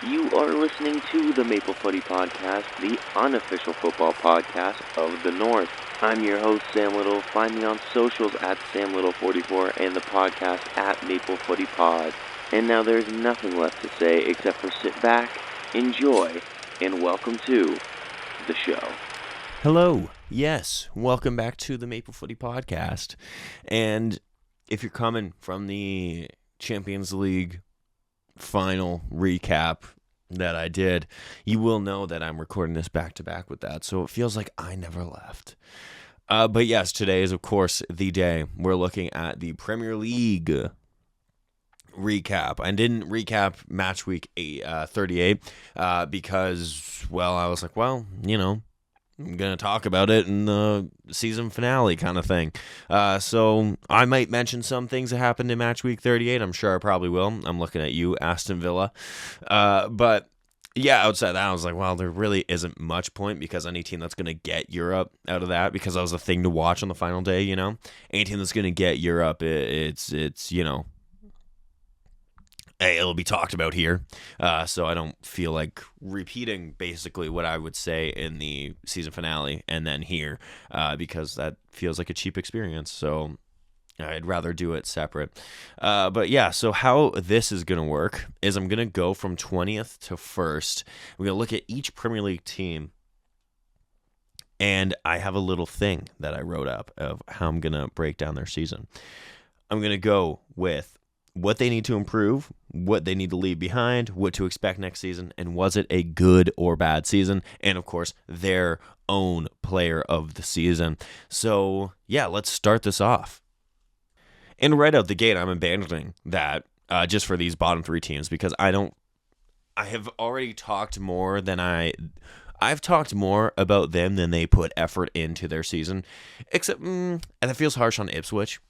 You are listening to the Maple Footy Podcast, the unofficial football podcast of the North. I'm your host, Sam Little. Find me on socials at SamLittle44 and the podcast at Maple Footy Pod. And now there's nothing left to say except for sit back, enjoy, and welcome to the show. Hello. Yes, welcome back to the Maple Footy Podcast. And if you're coming from the Champions League final recap that I did, you will know that I'm recording this back-to-back with that, so it feels like I never left. But yes, today is, of course, the day we're looking at the Premier League recap. I didn't recap match week 38 because, well, I was like, well, you know, I'm going to talk about it in the season finale kind of thing. So I might mention some things that happened in match week 38. I'm sure I probably will. I'm looking at you, Aston Villa. But yeah, outside that, I was like, well, there really isn't much point because any team that's going to get Europe out of that, because that was a thing to watch on the final day, you know, any team that's going to get Europe, it's you know, it'll be talked about here, so I don't feel like repeating basically what I would say in the season finale and then here, because that feels like a cheap experience, so I'd rather do it separate. But yeah, so how this is going to work is I'm going to go from 20th to 1st. We're going to look at each Premier League team, and I have a little thing that I wrote up of how I'm going to break down their season. I'm going to go with what they need to improve, what they need to leave behind, what to expect next season, and was it a good or bad season, and of course, their own player of the season. So yeah, let's start this off. And right out the gate, I'm abandoning that just for these bottom three teams because I have already talked more than I've talked more about them than they put effort into their season, except, and that feels harsh on Ipswich.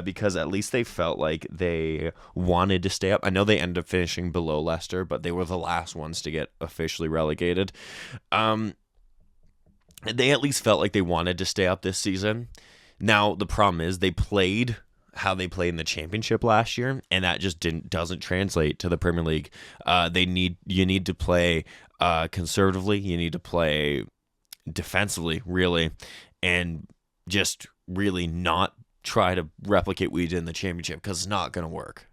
Because at least they felt like they wanted to stay up. I know they ended up finishing below Leicester, but they were the last ones to get officially relegated. They at least felt like they wanted to stay up this season. Now, the problem is they played how they played in the championship last year, and that just doesn't translate to the Premier League. You need to play conservatively. You need to play defensively, really, and just really not try to replicate what we did in the championship because it's not going to work.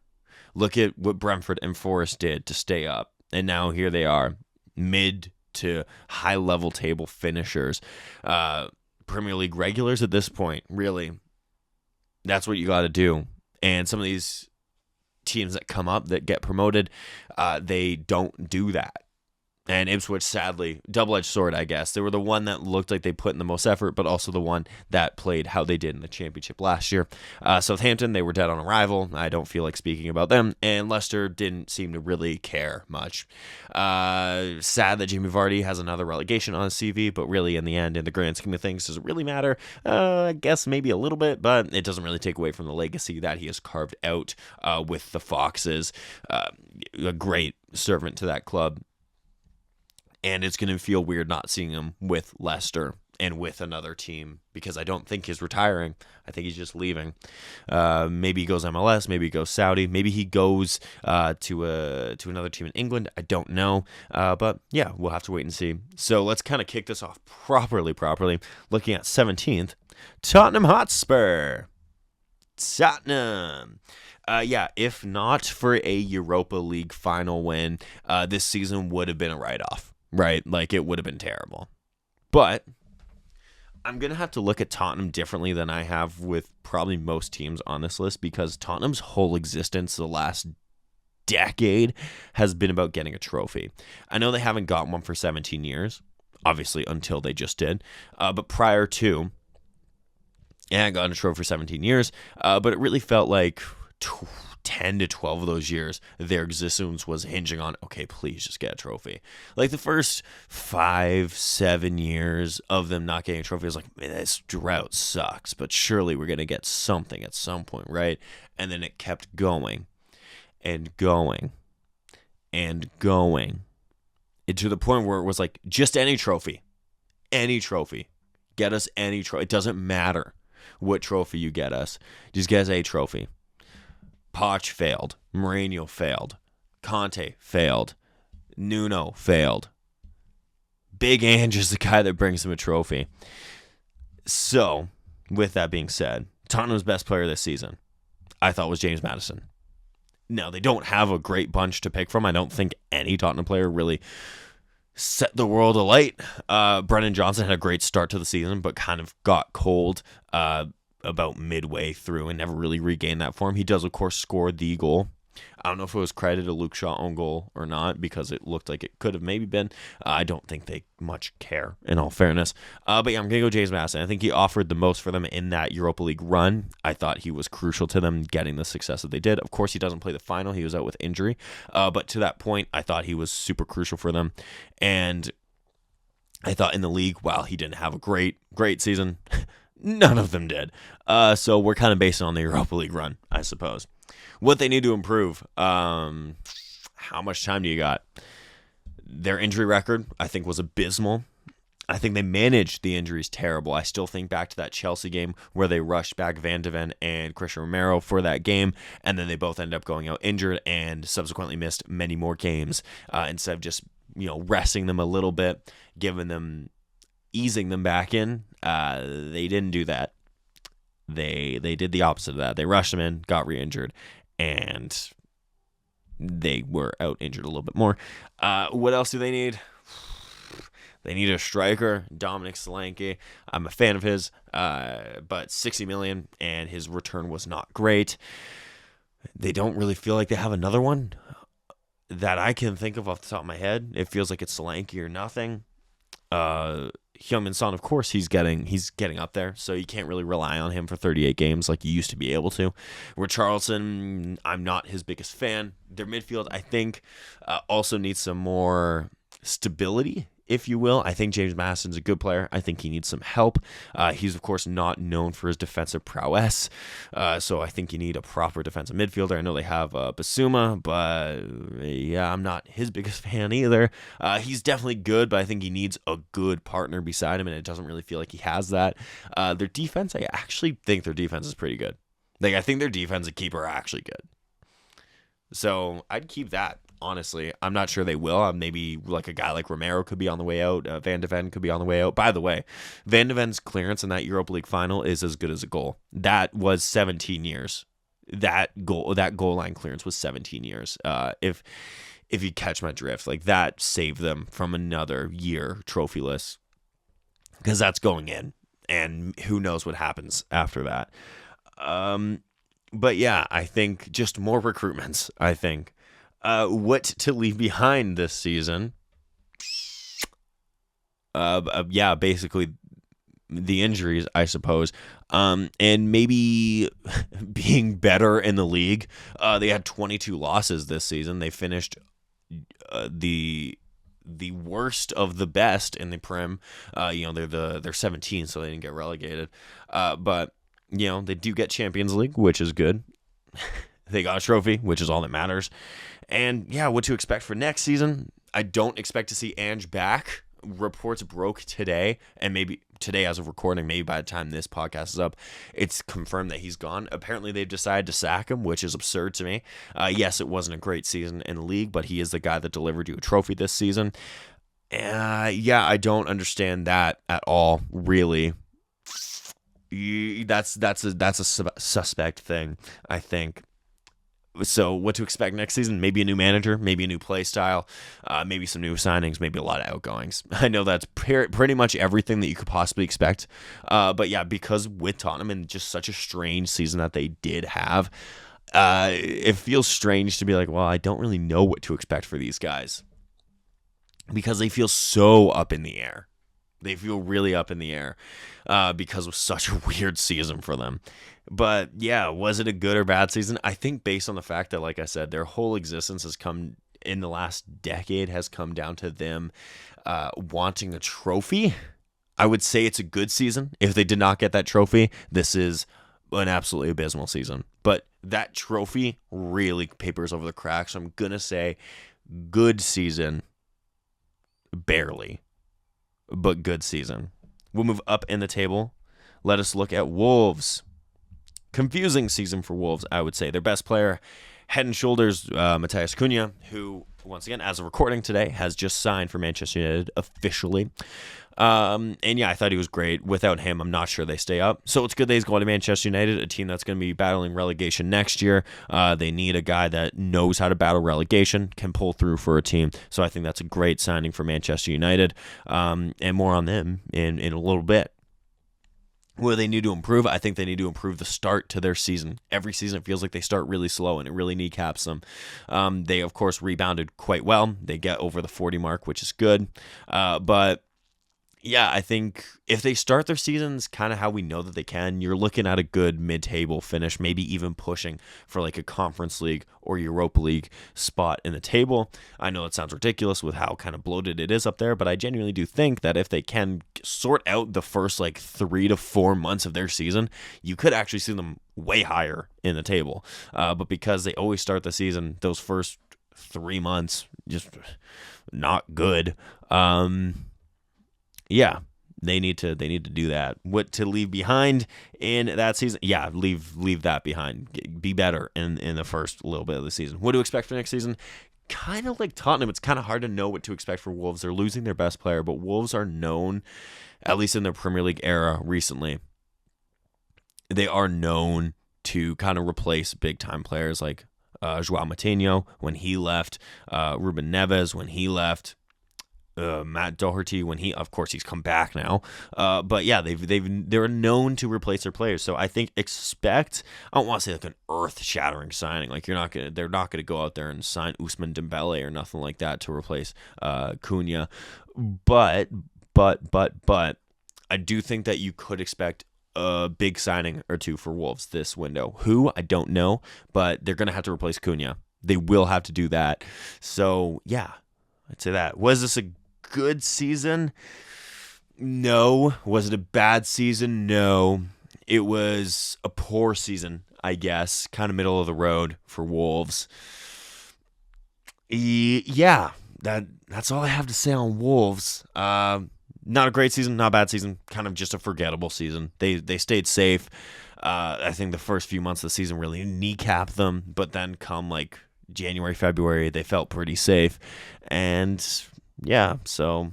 Look at what Brentford and Forest did to stay up, and now here they are, mid to high level table finishers, Premier League regulars at this point. Really, that's what you got to do. And some of these teams that come up that get promoted, they don't do that. And Ipswich, sadly, double-edged sword, I guess. They were the one that looked like they put in the most effort, but also the one that played how they did in the championship last year. Southampton, they were dead on arrival. I don't feel like speaking about them. And Leicester didn't seem to really care much. Sad that Jamie Vardy has another relegation on his CV, but really, in the end, in the grand scheme of things, does it really matter? I guess maybe a little bit, but it doesn't really take away from the legacy that he has carved out with the Foxes. A great servant to that club. And it's going to feel weird not seeing him with Leicester and with another team because I don't think he's retiring. I think he's just leaving. Maybe he goes MLS. Maybe he goes Saudi. Maybe he goes to another team in England. I don't know. But yeah, we'll have to wait and see. So let's kind of kick this off properly. Looking at 17th, Tottenham Hotspur. Tottenham. Yeah, if not for a Europa League final win, this season would have been a write-off. Right, like it would have been terrible. But I'm going to have to look at Tottenham differently than I have with probably most teams on this list because Tottenham's whole existence the last decade has been about getting a trophy. I know they haven't gotten one for 17 years, obviously until they just did. But prior to, I got a trophy for 17 years, but it really felt like 10 to 12 of those years, their existence was hinging on, okay, please just get a trophy. Like the first 5-7 years of them not getting a trophy, I was like, man, this drought sucks, but surely we're going to get something at some point, right? And then it kept going and going and going. To the point where it was like, just any trophy. Get us any trophy. It doesn't matter what trophy you get us. Just get us a trophy. Poch failed. Mourinho failed. Conte failed. Nuno failed. Big Ange is the guy that brings him a trophy. So, with that being said, Tottenham's best player this season, I thought, was James Maddison. Now, they don't have a great bunch to pick from. I don't think any Tottenham player really set the world alight. Brennan Johnson had a great start to the season, but kind of got cold about midway through and never really regained that form. He does, of course, score the goal. I don't know if it was credited a Luke Shaw own goal or not, because it looked like it could have maybe been. I don't think they much care, in all fairness. But yeah, I'm going to go James Maddison. I think he offered the most for them in that Europa League run. I thought he was crucial to them getting the success that they did. Of course, he doesn't play the final. He was out with injury. But to that point, I thought he was super crucial for them. And I thought in the league, while he didn't have a great season, none of them did. So we're kind of based on the Europa League run, I suppose. What they need to improve. How much time do you got? Their injury record, I think, was abysmal. I think they managed the injuries terrible. I still think back to that Chelsea game where they rushed back Van de Ven and Christian Romero for that game, and then they both ended up going out injured and subsequently missed many more games instead of just resting them a little bit, easing them back in. They didn't do that. They did the opposite of that. They rushed them in, got re-injured, and they were out injured a little bit more. What else do they need? They need a striker, Dominic Solanke. I'm a fan of his, but $60 million, and his return was not great. They don't really feel like they have another one that I can think of off the top of my head. It feels like it's Solanke or nothing. Heung-min Son, of course, he's getting up there, so you can't really rely on him for 38 games like you used to be able to. Richarlison, I'm not his biggest fan. Their midfield, I think, also needs some more stability, if you will. I think James Maddison's a good player. I think he needs some help. He's, of course, not known for his defensive prowess, so I think you need a proper defensive midfielder. I know they have Basuma, but yeah, I'm not his biggest fan either. He's definitely good, but I think he needs a good partner beside him, and it doesn't really feel like he has that. Their defense, I actually think their defense is pretty good. I think their defensive keeper are actually good. So I'd keep that. Honestly, I'm not sure they will. Maybe like a guy like Romero could be on the way out. Van de Ven could be on the way out. By the way, Van de Ven's clearance in that Europa League final is as good as a goal. That was 17 years. That goal line clearance was 17 years. If you catch my drift, that saved them from another year trophyless, because that's going in, and who knows what happens after that. But yeah, I think just more recruitments. I think. What to leave behind this season? Yeah, basically the injuries, I suppose, and maybe being better in the league. They had 22 losses this season. They finished the worst of the best in the Prem. They're 17, so they didn't get relegated. But they do get Champions League, which is good. They got a trophy, which is all that matters. And yeah, what to expect for next season? I don't expect to see Ange back. Reports broke today, and maybe today as of recording, maybe by the time this podcast is up, it's confirmed that he's gone. Apparently they've decided to sack him, which is absurd to me. Yes, it wasn't a great season in the league, but he is the guy that delivered you a trophy this season. Yeah, I don't understand that at all, really. That's a suspect thing, I think. So what to expect next season? Maybe a new manager, maybe a new play style, maybe some new signings, maybe a lot of outgoings. I know that's pretty much everything that you could possibly expect. But yeah, because with Tottenham and just such a strange season that they did have, it feels strange to be like, well, I don't really know what to expect for these guys, because they feel so up in the air. They feel really up in the air because of such a weird season for them. But yeah, was it a good or bad season? I think based on the fact that, like I said, their whole existence has come in the last decade has come down to them wanting a trophy. I would say it's a good season. If they did not get that trophy, this is an absolutely abysmal season. But that trophy really papers over the cracks. So I'm going to say good season, barely, but good season. We'll move up in the table. Let us look at Wolves. Confusing season for Wolves, I would say. Their best player head and shoulders Matheus Cunha, who, once again, as of recording today, has just signed for Manchester United officially. And yeah, I thought he was great. Without him, I'm not sure they stay up. So it's good that he's going to Manchester United, a team that's going to be battling relegation next year. They need a guy that knows how to battle relegation, can pull through for a team. So I think that's a great signing for Manchester United. And more on them in a little bit. Where they need to improve, I think they need to improve the start to their season. Every season it feels like they start really slow and it really kneecaps them. They, of course, rebounded quite well. They get over the 40 mark, which is good. But yeah, I think if they start their seasons kind of how we know that they can, you're looking at a good mid-table finish, maybe even pushing for like a Conference League or Europa League spot in the table. I know it sounds ridiculous with how kind of bloated it is up there, but I genuinely do think that if they can sort out the first like 3 to 4 months of their season, you could actually see them way higher in the table. But because they always start the season, those first 3 months, just not good. Yeah, they need to do that. What to leave behind in that season? Yeah, leave that behind. Be better in the first little bit of the season. What to expect for next season? Kind of like Tottenham, it's kind of hard to know what to expect for Wolves. They're losing their best player, but Wolves are known, at least in their Premier League era recently, they are known to kind of replace big-time players like João Moutinho when he left, Ruben Neves when he left, Matt Doherty when of course he's come back now, but yeah, they're known to replace their players. So I think expect, I don't want to say like an earth-shattering signing, like they're not gonna go out there and sign Ousmane Dembele or nothing like that to replace Cunha, but I do think that you could expect a big signing or two for Wolves this window. Who, I don't know, but they're gonna have to replace Cunha. They will have to do that. So yeah, I'd say that. Was this a good season? No. Was it a bad season? No. It was a poor season, I guess. Kind of middle of the road for Wolves. Yeah, that's all I have to say on Wolves. Not a great season, not a bad season. Kind of just a forgettable season. They stayed safe. I think the first few months of the season really kneecapped them, but then come like January, February, they felt pretty safe. And yeah, so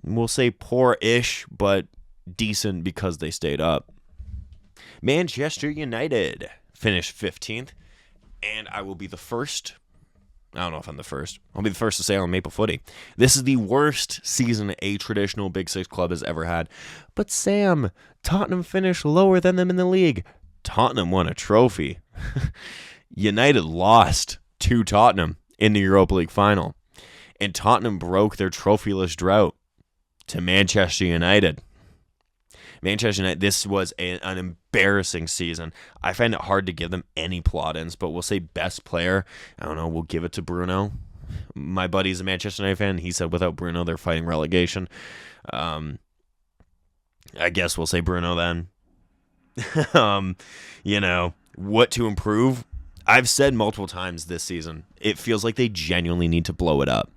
we'll say poor-ish, but decent because they stayed up. Manchester United finished 15th, and I will be the first. I don't know if I'm the first. I'll be the first to say on Maple Footy. This is the worst season a traditional Big Six club has ever had. But Sam, Tottenham finished lower than them in the league. Tottenham won a trophy. United lost to Tottenham in the Europa League final. And Tottenham broke their trophyless drought to Manchester United. Manchester United, this was an embarrassing season. I find it hard to give them any plaudits, but we'll say best player. I don't know, we'll give it to Bruno. My buddy's a Manchester United fan. He said without Bruno, they're fighting relegation. I guess we'll say Bruno then. What to improve? I've said multiple times this season, it feels like they genuinely need to blow it up.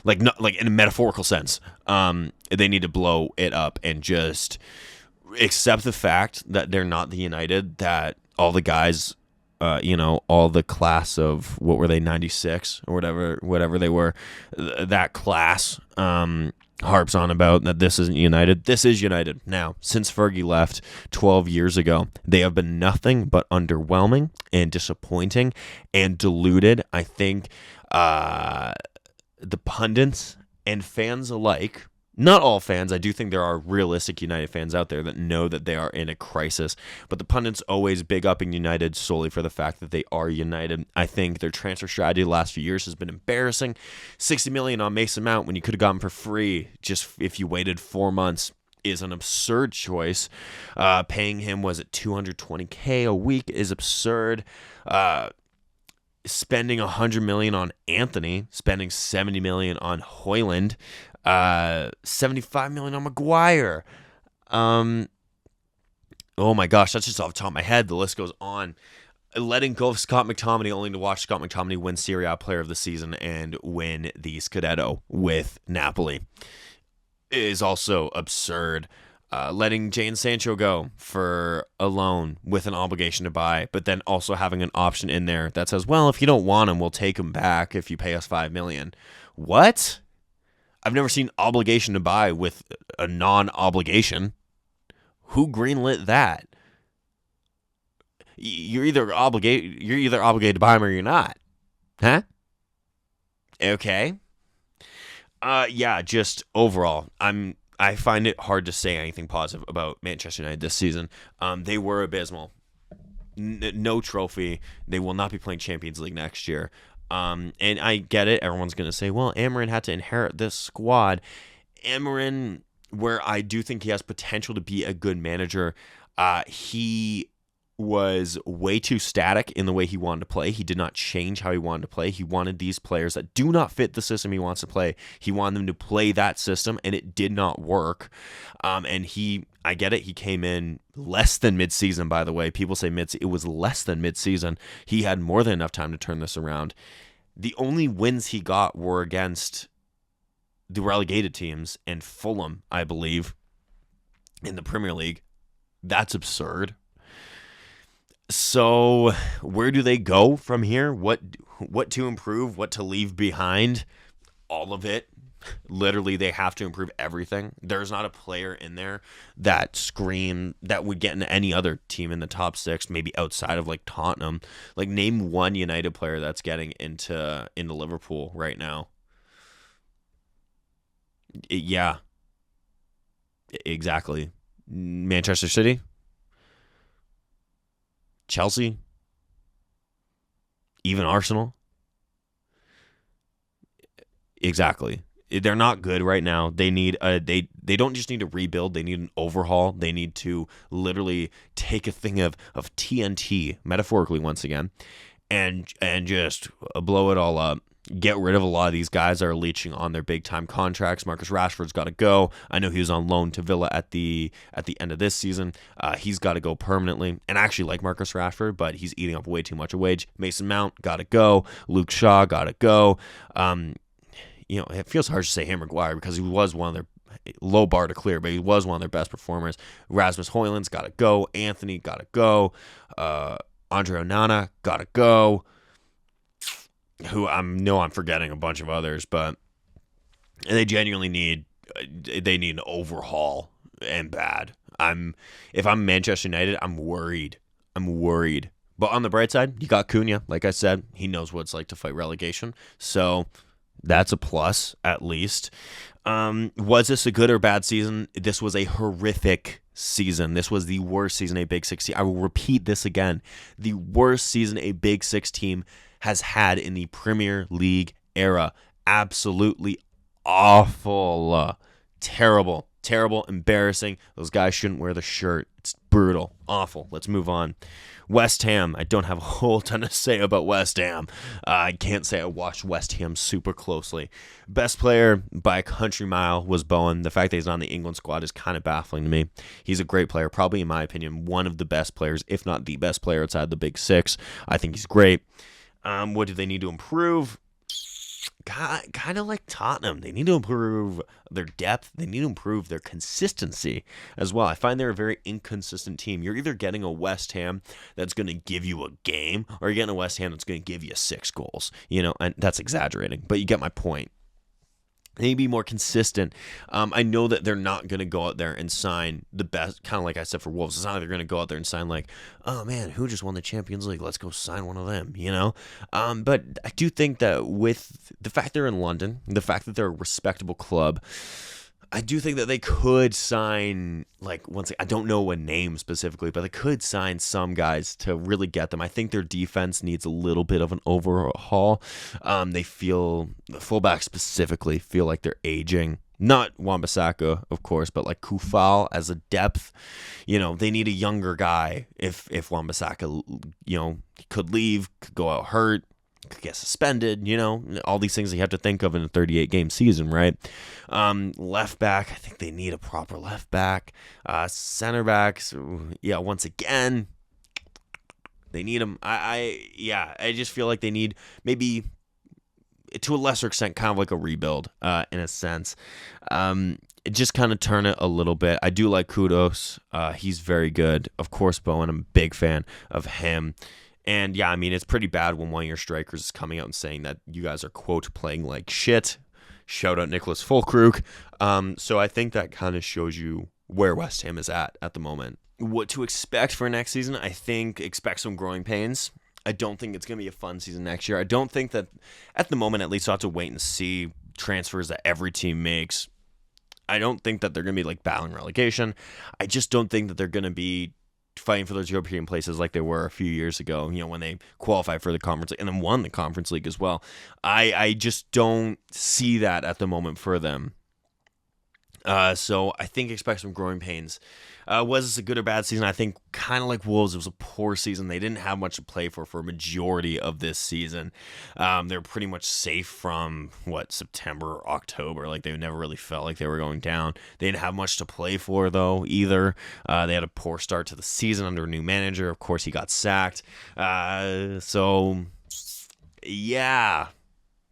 Like in a metaphorical sense. They need to blow it up and just accept the fact that they're not the United that all the guys, all the class of, what were they, 96 or whatever they were, that class harps on about, that this isn't United. This is United now. Since Fergie left 12 years ago, they have been nothing but underwhelming and disappointing and deluded. I think the pundits and fans alike, not all fans, I do think there are realistic United fans out there that know that they are in a crisis, but the pundits always big upping United solely for the fact that they are United. I think their transfer strategy the last few years has been embarrassing. 60 million on Mason Mount when you could have gotten for free just if you waited 4 months is an absurd choice. Paying him, was it $220K a week, is absurd. Spending 100 million on Anthony, spending 70 million on Højlund, 75 million on Maguire. Oh my gosh, that's just off the top of my head. The list goes on. Letting go of Scott McTominay only to watch Scott McTominay win Serie A Player of the Season and win the Scudetto with Napoli is also absurd. letting Jadon Sancho go for a loan with an obligation to buy, but then also having an option in there that says, well, if you don't want him, we'll take him back if you pay us $5 million. What? I've never seen obligation to buy with a non-obligation. Who greenlit that? You're either obligated to buy him or you're not. Huh? Okay. Yeah, just overall, I find it hard to say anything positive about Manchester United this season. They were abysmal. No trophy. They will not be playing Champions League next year. And I get it. Everyone's going to say, well, Amarin had to inherit this squad. Amarin, where I do think he has potential to be a good manager, he was way too static in the way he wanted to play. He did not change how he wanted to play. He wanted these players that do not fit the system he wants to play. He wanted them to play that system, and it did not work. And I get it. He came in less than mid-season, by the way. People say it was less than mid-season. He had more than enough time to turn this around. The only wins he got were against the relegated teams and Fulham, I believe, in the Premier League. That's absurd. So where do they go from here? What to improve? What to leave behind? All of it. Literally, they have to improve everything. There's not a player in there that would get into any other team in the top 6, maybe outside of like Tottenham. Like, name one United player that's getting into Liverpool right now. Yeah, exactly. Manchester City, Chelsea, even Arsenal. Exactly. They're not good right now. They need they don't just need to rebuild, they need an overhaul. They need to literally take a thing of TNT, metaphorically once again, and just blow it all up. Get rid of a lot of these guys that are leeching on their big time contracts. Marcus Rashford's got to go. I know he was on loan to Villa at the end of this season. He's got to go permanently. And I actually like Marcus Rashford, but he's eating up way too much of wage. Mason Mount got to go. Luke Shaw got to go. It feels harsh to say Harry Maguire because he was one of their low bar to clear, but he was one of their best performers. Rasmus Højlund's got to go. Anthony got to go. Andre Onana got to go. Who I'm forgetting a bunch of others, but they genuinely need an overhaul, and bad. If I'm Manchester United, I'm worried. But on the bright side, you got Cunha. Like I said, he knows what it's like to fight relegation, so that's a plus at least. Was this a good or bad season? This was a horrific season. This was the worst season a Big Six team. I will repeat this again: the worst season a Big Six team has had in the Premier League era. Absolutely awful. Terrible, embarrassing. Those guys shouldn't wear the shirt. It's brutal, awful. Let's move on. West Ham. I don't have a whole ton to say about West Ham. I can't say I watched West Ham super closely. Best player by a country mile was Bowen. The fact that he's not on the England squad is kind of baffling to me. He's a great player, probably in my opinion, one of the best players, if not the best player outside the Big Six. I think he's great. What do they need to improve? Kind of like Tottenham. They need to improve their depth. They need to improve their consistency as well. I find they're a very inconsistent team. You're either getting a West Ham that's going to give you a game, or you're getting a West Ham that's going to give you 6 goals. And that's exaggerating, but you get my point. They need to be more consistent. I know that they're not going to go out there and sign the best, kind of like I said for Wolves. It's not like they're going to go out there and sign like, oh man, who just won the Champions League? Let's go sign one of them, But I do think that with the fact they're in London, the fact that they're a respectable club, I do think that they could sign, I don't know a name specifically, but they could sign some guys to really get them. I think their defense needs a little bit of an overhaul. The fullbacks specifically feel like they're aging. Not Wan-Bissaka, of course, but like Kufal as a depth. They need a younger guy if Wan-Bissaka, could leave, could go out hurt, could get suspended, all these things you have to think of in a 38-game season, right? Left back, I think they need a proper left back. Center backs, once again, they need them. I just feel like they need maybe, to a lesser extent, kind of like a rebuild in a sense. just kind of turn it a little bit. I do like Kudos. He's very good. Of course, Bowen, I'm a big fan of him. And yeah, I mean, it's pretty bad when one of your strikers is coming out and saying that you guys are, quote, playing like shit. Shout out Nicholas Fulkrug. So I think that kind of shows you where West Ham is at the moment. What to expect for next season? I think expect some growing pains. I don't think it's going to be a fun season next year. I don't think that, at the moment at least, I'll have to wait and see transfers that every team makes. I don't think that they're going to be like battling relegation. I just don't think that they're going to be fighting for those European places like they were a few years ago, when they qualified for the conference and then won the conference league as well. I just don't see that at the moment for them. So I think expect some growing pains. Was this a good or bad season? I think kind of like Wolves, it was a poor season. They didn't have much to play for a majority of this season. They're pretty much safe from, September or October. Like, they never really felt like they were going down. They didn't have much to play for, though, either. They had a poor start to the season under a new manager. Of course, he got sacked. So, yeah,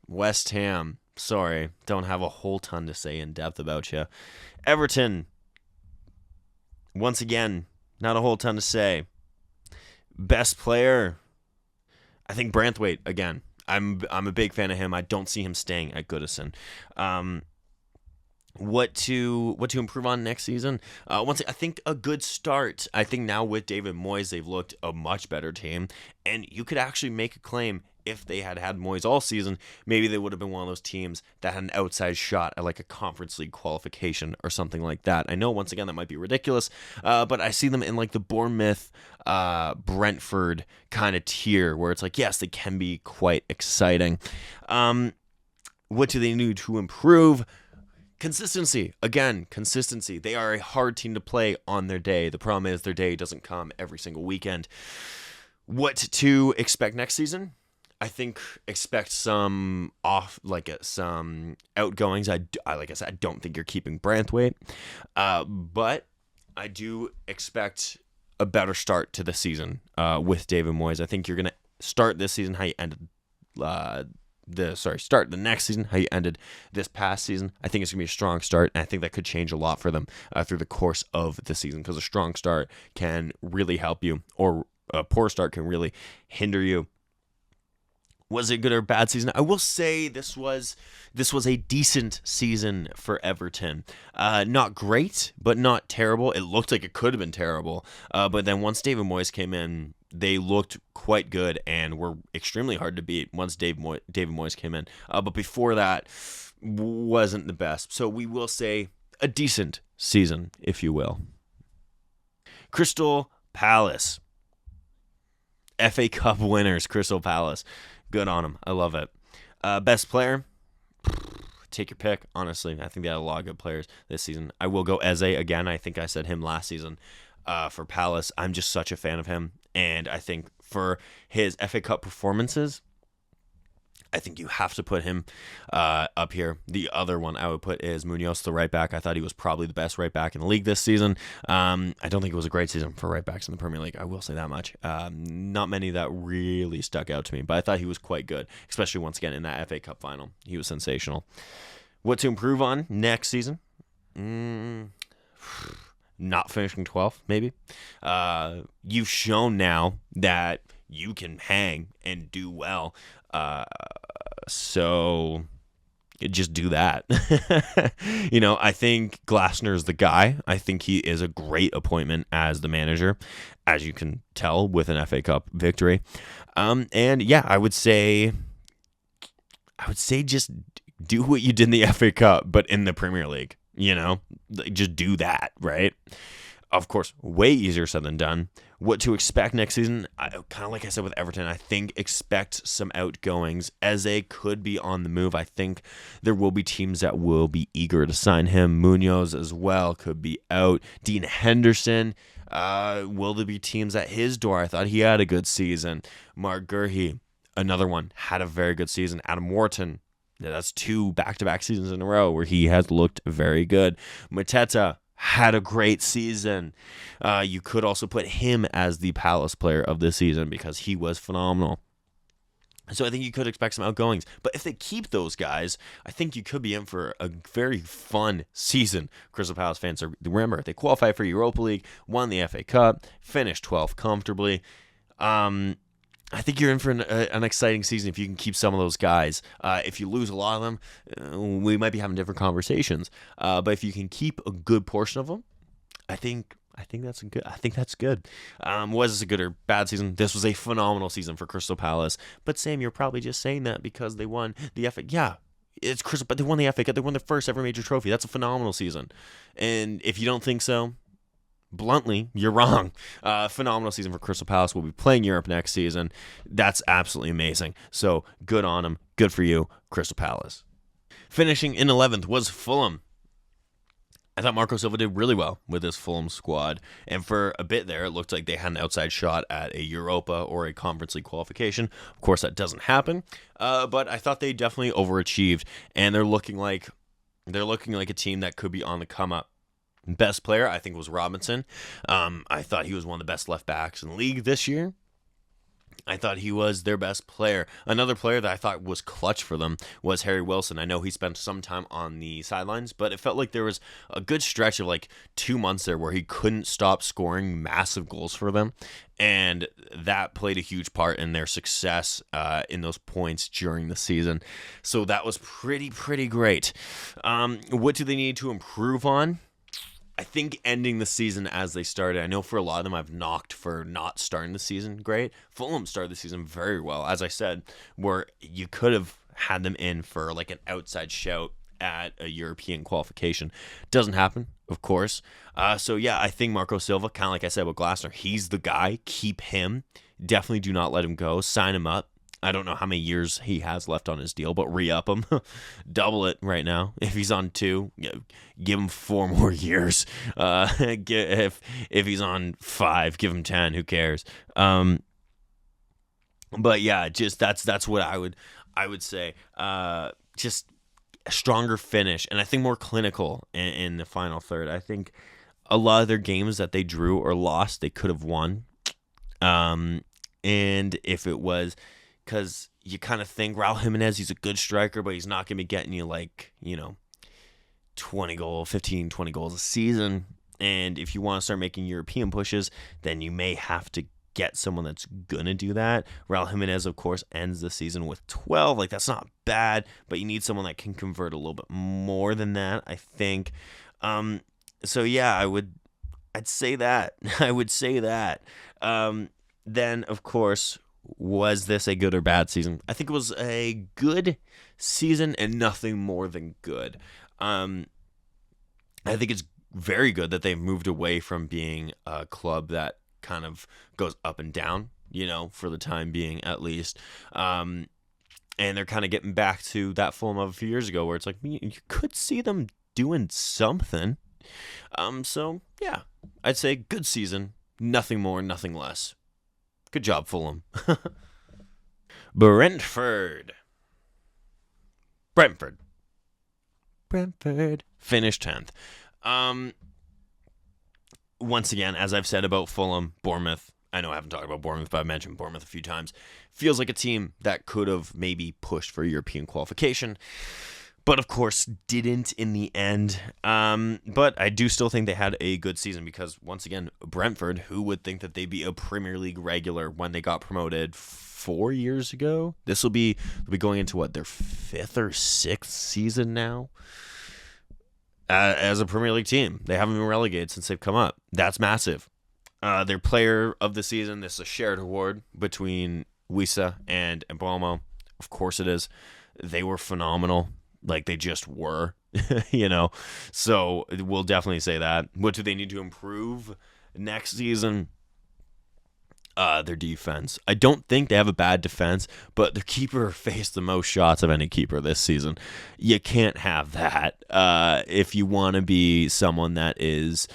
West Ham. Sorry, don't have a whole ton to say in depth about you. Everton. Once again, not a whole ton to say. Best player, I think Branthwaite again. I'm a big fan of him. I don't see him staying at Goodison. What to improve on next season? I think a good start. I think now with David Moyes, they've looked a much better team, and you could actually make a claim. If they had Moyes all season, maybe they would have been one of those teams that had an outside shot at like a Conference League qualification or something like that. I know, once again, that might be ridiculous, but I see them in like the Bournemouth, Brentford kind of tier where it's like, yes, they can be quite exciting. What do they need to improve? Consistency. Again, consistency. They are a hard team to play on their day. The problem is their day doesn't come every single weekend. What to expect next season? I think expect some some outgoings. Like I said, I don't think you're keeping Branthwaite, but I do expect a better start to the season with David Moyes. I think you're gonna start this season how you ended start the next season how you ended this past season. I think it's gonna be a strong start, and I think that could change a lot for them through the course of the season, because a strong start can really help you, or a poor start can really hinder you. Was it a good or bad season? I will say this was a decent season for Everton. Not great, but not terrible. It looked like it could have been terrible. But then once David Moyes came in, they looked quite good and were extremely hard to beat once David Moyes came in. But before that, wasn't the best. So we will say a decent season, if you will. Crystal Palace. FA Cup winners, Crystal Palace. Good on them. I love it. Best player? Take your pick, honestly. I think they had a lot of good players this season. I will go Eze again. I think I said him last season for Palace. I'm just such a fan of him. And I think for his FA Cup performances, I think you have to put him up here. The other one I would put is Munoz, the right back. I thought he was probably the best right back in the league this season. I don't think it was a great season for right backs in the Premier League. I will say that much. Not many that really stuck out to me, but I thought he was quite good, especially once again in that FA Cup final. He was sensational. What to improve on next season? Not finishing 12th, maybe. You've shown now that you can hang and do well. So just do that. I think Glasner's the guy. I think he is a great appointment as the manager, as you can tell with an FA Cup victory. And yeah, I would say just do what you did in the FA Cup, but in the Premier League. Just do that, right? Of course, way easier said than done. What to expect next season? Kind of like I said with Everton, I think expect some outgoings. Eze could be on the move. I think there will be teams that will be eager to sign him. Munoz as well could be out. Dean Henderson, will there be teams at his door? I thought he had a good season. Mark Gurhey, another one, had a very good season. Adam Wharton, that's 2 back-to-back seasons in a row where he has looked very good. Mateta had a great season. You could also put him as the Palace player of the season because he was phenomenal. So I think you could expect some outgoings. But if they keep those guys, I think you could be in for a very fun season. Crystal Palace fans, remember, they qualified for Europa League, won the FA Cup, finished 12th comfortably. I think you're in for an exciting season if you can keep some of those guys. If you lose a lot of them, we might be having different conversations. But if you can keep a good portion of them, I think that's good. I think that's good. Was this a good or bad season? This was a phenomenal season for Crystal Palace. But Sam, you're probably just saying that because they won the FA. Yeah, it's Crystal, but they won the FA Cup. They won their first ever major trophy. That's a phenomenal season. And if you don't think so, bluntly, you're wrong. Phenomenal season for Crystal Palace. We'll be playing Europe next season. That's absolutely amazing. So good on them. Good for you, Crystal Palace. Finishing in 11th was Fulham. I thought Marco Silva did really well with this Fulham squad. And for a bit there, it looked like they had an outside shot at a Europa or a Conference League qualification. Of course, that doesn't happen. But I thought they definitely overachieved. And they're looking like a team that could be on the come up. Best player, I think, was Robinson. I thought he was one of the best left backs in the league this year. I thought he was their best player. Another player that I thought was clutch for them was Harry Wilson. I know he spent some time on the sidelines, but it felt like there was a good stretch of like 2 months there where he couldn't stop scoring massive goals for them. And that played a huge part in their success in those points during the season. So that was pretty great. What do they need to improve on? I think ending the season as they started. I know for a lot of them I've knocked for not starting the season great. Fulham started the season very well, as I said, where you could have had them in for like an outside shout at a European qualification. Doesn't happen, of course. So yeah, I think Marco Silva, kind of like I said with Glasner, he's the guy. Keep him. Definitely do not let him go. Sign him up. I don't know how many years he has left on his deal, but re-up him. Double it right now. If he's on 2, give him 4 more years. If he's on 5, give him 10. Who cares? But yeah, just that's what I would say. Just a stronger finish, and I think more clinical in the final third. I think a lot of their games that they drew or lost, they could have won. And if it was... Because you kind of think Raul Jimenez, he's a good striker, but he's not going to be getting you 20 goals a season. And if you want to start making European pushes, then you may have to get someone that's going to do that. Raul Jimenez, of course, ends the season with 12. That's not bad, but you need someone that can convert a little bit more than that, I think. So yeah, I'd say that. I would say that. Then, of course... Was this a good or bad season? I think it was a good season and nothing more than good. I think it's very good that they've moved away from being a club that kind of goes up and down, for the time being at least. And they're kind of getting back to that Fulham of a few years ago where it's like, you could see them doing something. So, yeah, I'd say good season, nothing more, nothing less. Good job, Fulham. Brentford finished 10th. Once again, as I've said about Fulham, Bournemouth, I know I haven't talked about Bournemouth, but I've mentioned Bournemouth a few times. Feels like a team that could have maybe pushed for European qualification, but of course didn't in the end. But I do still think they had a good season because, once again, Brentford, who would think that they'd be a Premier League regular when they got promoted 4 years ago? They'll be going into their 5th or 6th season now as a Premier League team. They haven't been relegated since they've come up. That's massive. Their player of the season, this is a shared award between Wissa and Mbeumo. Of course it is. They were phenomenal. They just were, So we'll definitely say that. What do they need to improve next season? Their defense. I don't think they have a bad defense, but their keeper faced the most shots of any keeper this season. You can't have that. If you want to be someone that is,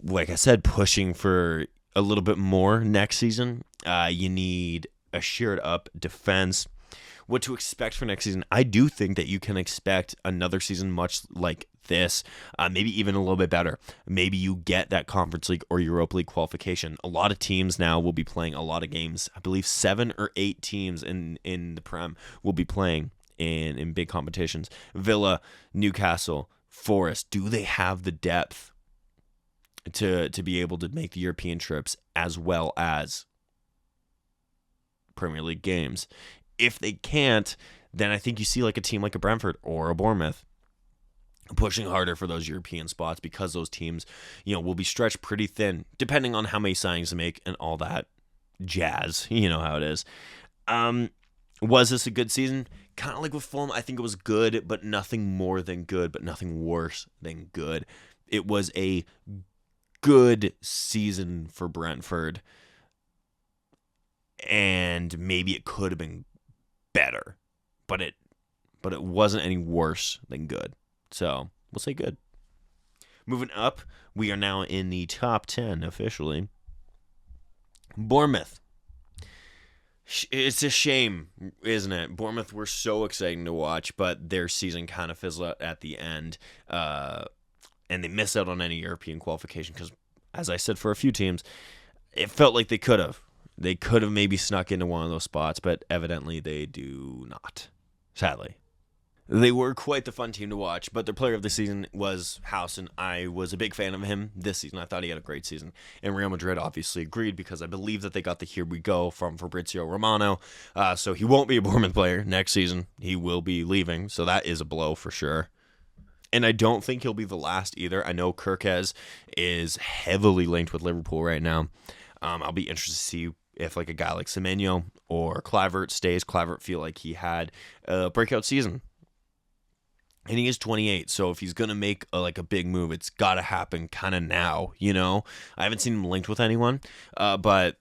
like I said, pushing for a little bit more next season, you need a shared up defense. What to expect for next season? I do think that you can expect another season much like this, maybe even a little bit better. Maybe you get that Conference League or Europa League qualification. A lot of teams now will be playing a lot of games. I believe 7 or 8 teams in the Prem will be playing in big competitions. Villa, Newcastle, Forest, do they have the depth to be able to make the European trips as well as Premier League games? If they can't, then I think you see like a team like a Brentford or a Bournemouth pushing harder for those European spots, because those teams, will be stretched pretty thin, depending on how many signings to make and all that jazz. You know how it is. Was this a good season? Kind of like with Fulham, I think it was good, but nothing more than good, but nothing worse than good. It was a good season for Brentford, and maybe it could have been better, but it wasn't any worse than good. So we'll say good. Moving up, we are now in the top 10 officially. Bournemouth. It's a shame, isn't it? Bournemouth were so exciting to watch, but their season kind of fizzled out at the end, and they missed out on any European qualification because, as I said, for a few teams, it felt like they could have. They could have maybe snuck into one of those spots, but evidently they do not, sadly. They were quite the fun team to watch, but their player of the season was Howson. I was a big fan of him this season. I thought he had a great season. And Real Madrid obviously agreed, because I believe that they got the "here we go" from Fabrizio Romano. So he won't be a Bournemouth player next season. He will be leaving, so that is a blow for sure. And I don't think he'll be the last either. I know Kirkez is heavily linked with Liverpool right now. I'll be interested to see if like a guy like Semenyo or Kluivert stays. Kluivert feel like he had a breakout season. And he is 28, so if he's going to make a big move, it's got to happen kind of now, I haven't seen him linked with anyone, but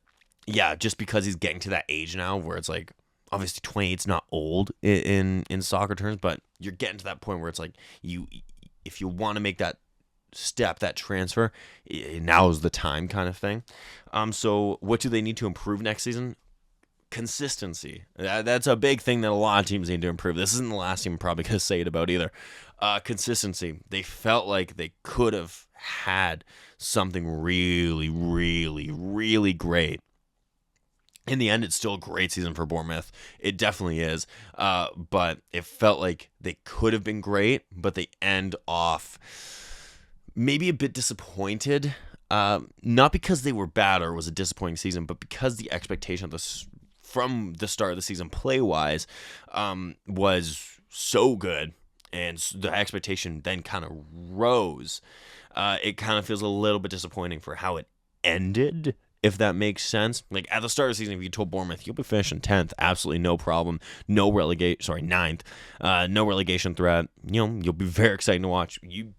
yeah, just because he's getting to that age now where it's like, obviously 28's not old in soccer terms, but you're getting to that point where it's like, if you want to make that step, that transfer, now is the time kind of thing. So what do they need to improve next season? Consistency. That's a big thing that a lot of teams need to improve. This isn't the last team I'm probably going to say it about either. Consistency. They felt like they could have had something really, really, really great. In the end, it's still a great season for Bournemouth. It definitely is. But it felt like they could have been great, but they end off maybe a bit disappointed. Not because they were bad or it was a disappointing season, but because the expectation of from the start of the season play-wise was so good, and the expectation then kind of rose. It kind of feels a little bit disappointing for how it ended, if that makes sense. Like, at the start of the season, if you told Bournemouth, you'll be finishing 10th, absolutely no problem. No relegation, 9th. No relegation threat. You'll be very exciting to watch. You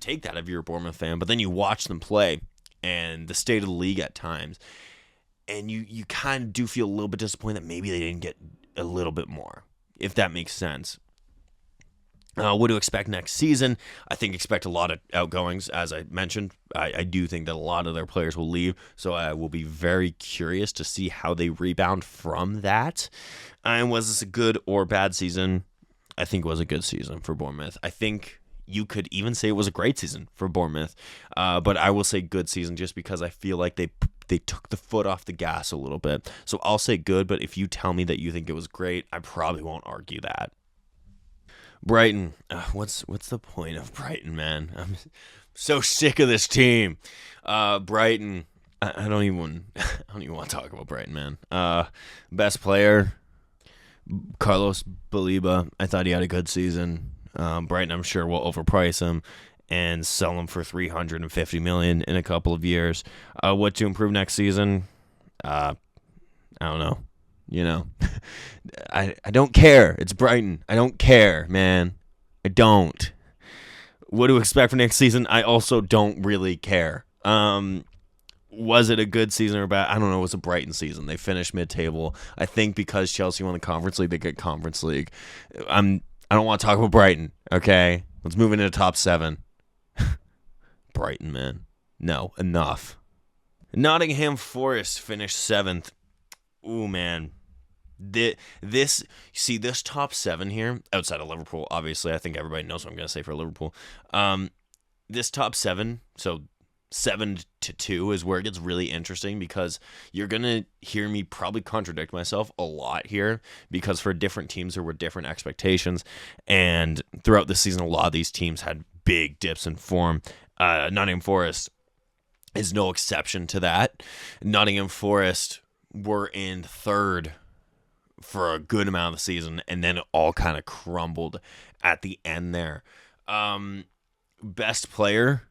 take that if you're a Bournemouth fan, but then you watch them play and the state of the league at times, and you kind of do feel a little bit disappointed that maybe they didn't get a little bit more, if that makes sense. What to expect next season? I think expect a lot of outgoings, as I mentioned. I do think that a lot of their players will leave, so I will be very curious to see how they rebound from that. And was this a good or bad season? I think it was a good season for Bournemouth. I think you could even say it was a great season for Bournemouth, but I will say good season just because I feel like they took the foot off the gas a little bit. So I'll say good, but if you tell me that you think it was great, I probably won't argue that. Brighton. What's the point of Brighton, man? I'm so sick of this team. Brighton. I don't even want to talk about Brighton, man. Best player, Carlos Baliba. I thought he had a good season. Brighton, I'm sure, will overprice him and sell him for $350 million in a couple of years. What to improve next season? I don't know. I don't care. It's Brighton. I don't care, man. I don't. What to expect for next season? I also don't really care. Was it a good season or bad? I don't know. It was a Brighton season. They finished mid-table. I think because Chelsea won the Conference League, they get Conference League. I don't want to talk about Brighton, okay? Let's move into the top 7. Brighton, man. No, enough. Nottingham Forest finished 7th. Ooh, man. This top 7 here, outside of Liverpool, obviously, I think everybody knows what I'm going to say for Liverpool. This top 7, so 7-2 is where it gets really interesting, because you're going to hear me probably contradict myself a lot here, because for different teams there were different expectations, and throughout the season a lot of these teams had big dips in form. Nottingham Forest is no exception to that. Nottingham Forest were in third for a good amount of the season, and then it all kind of crumbled at the end there. Best player,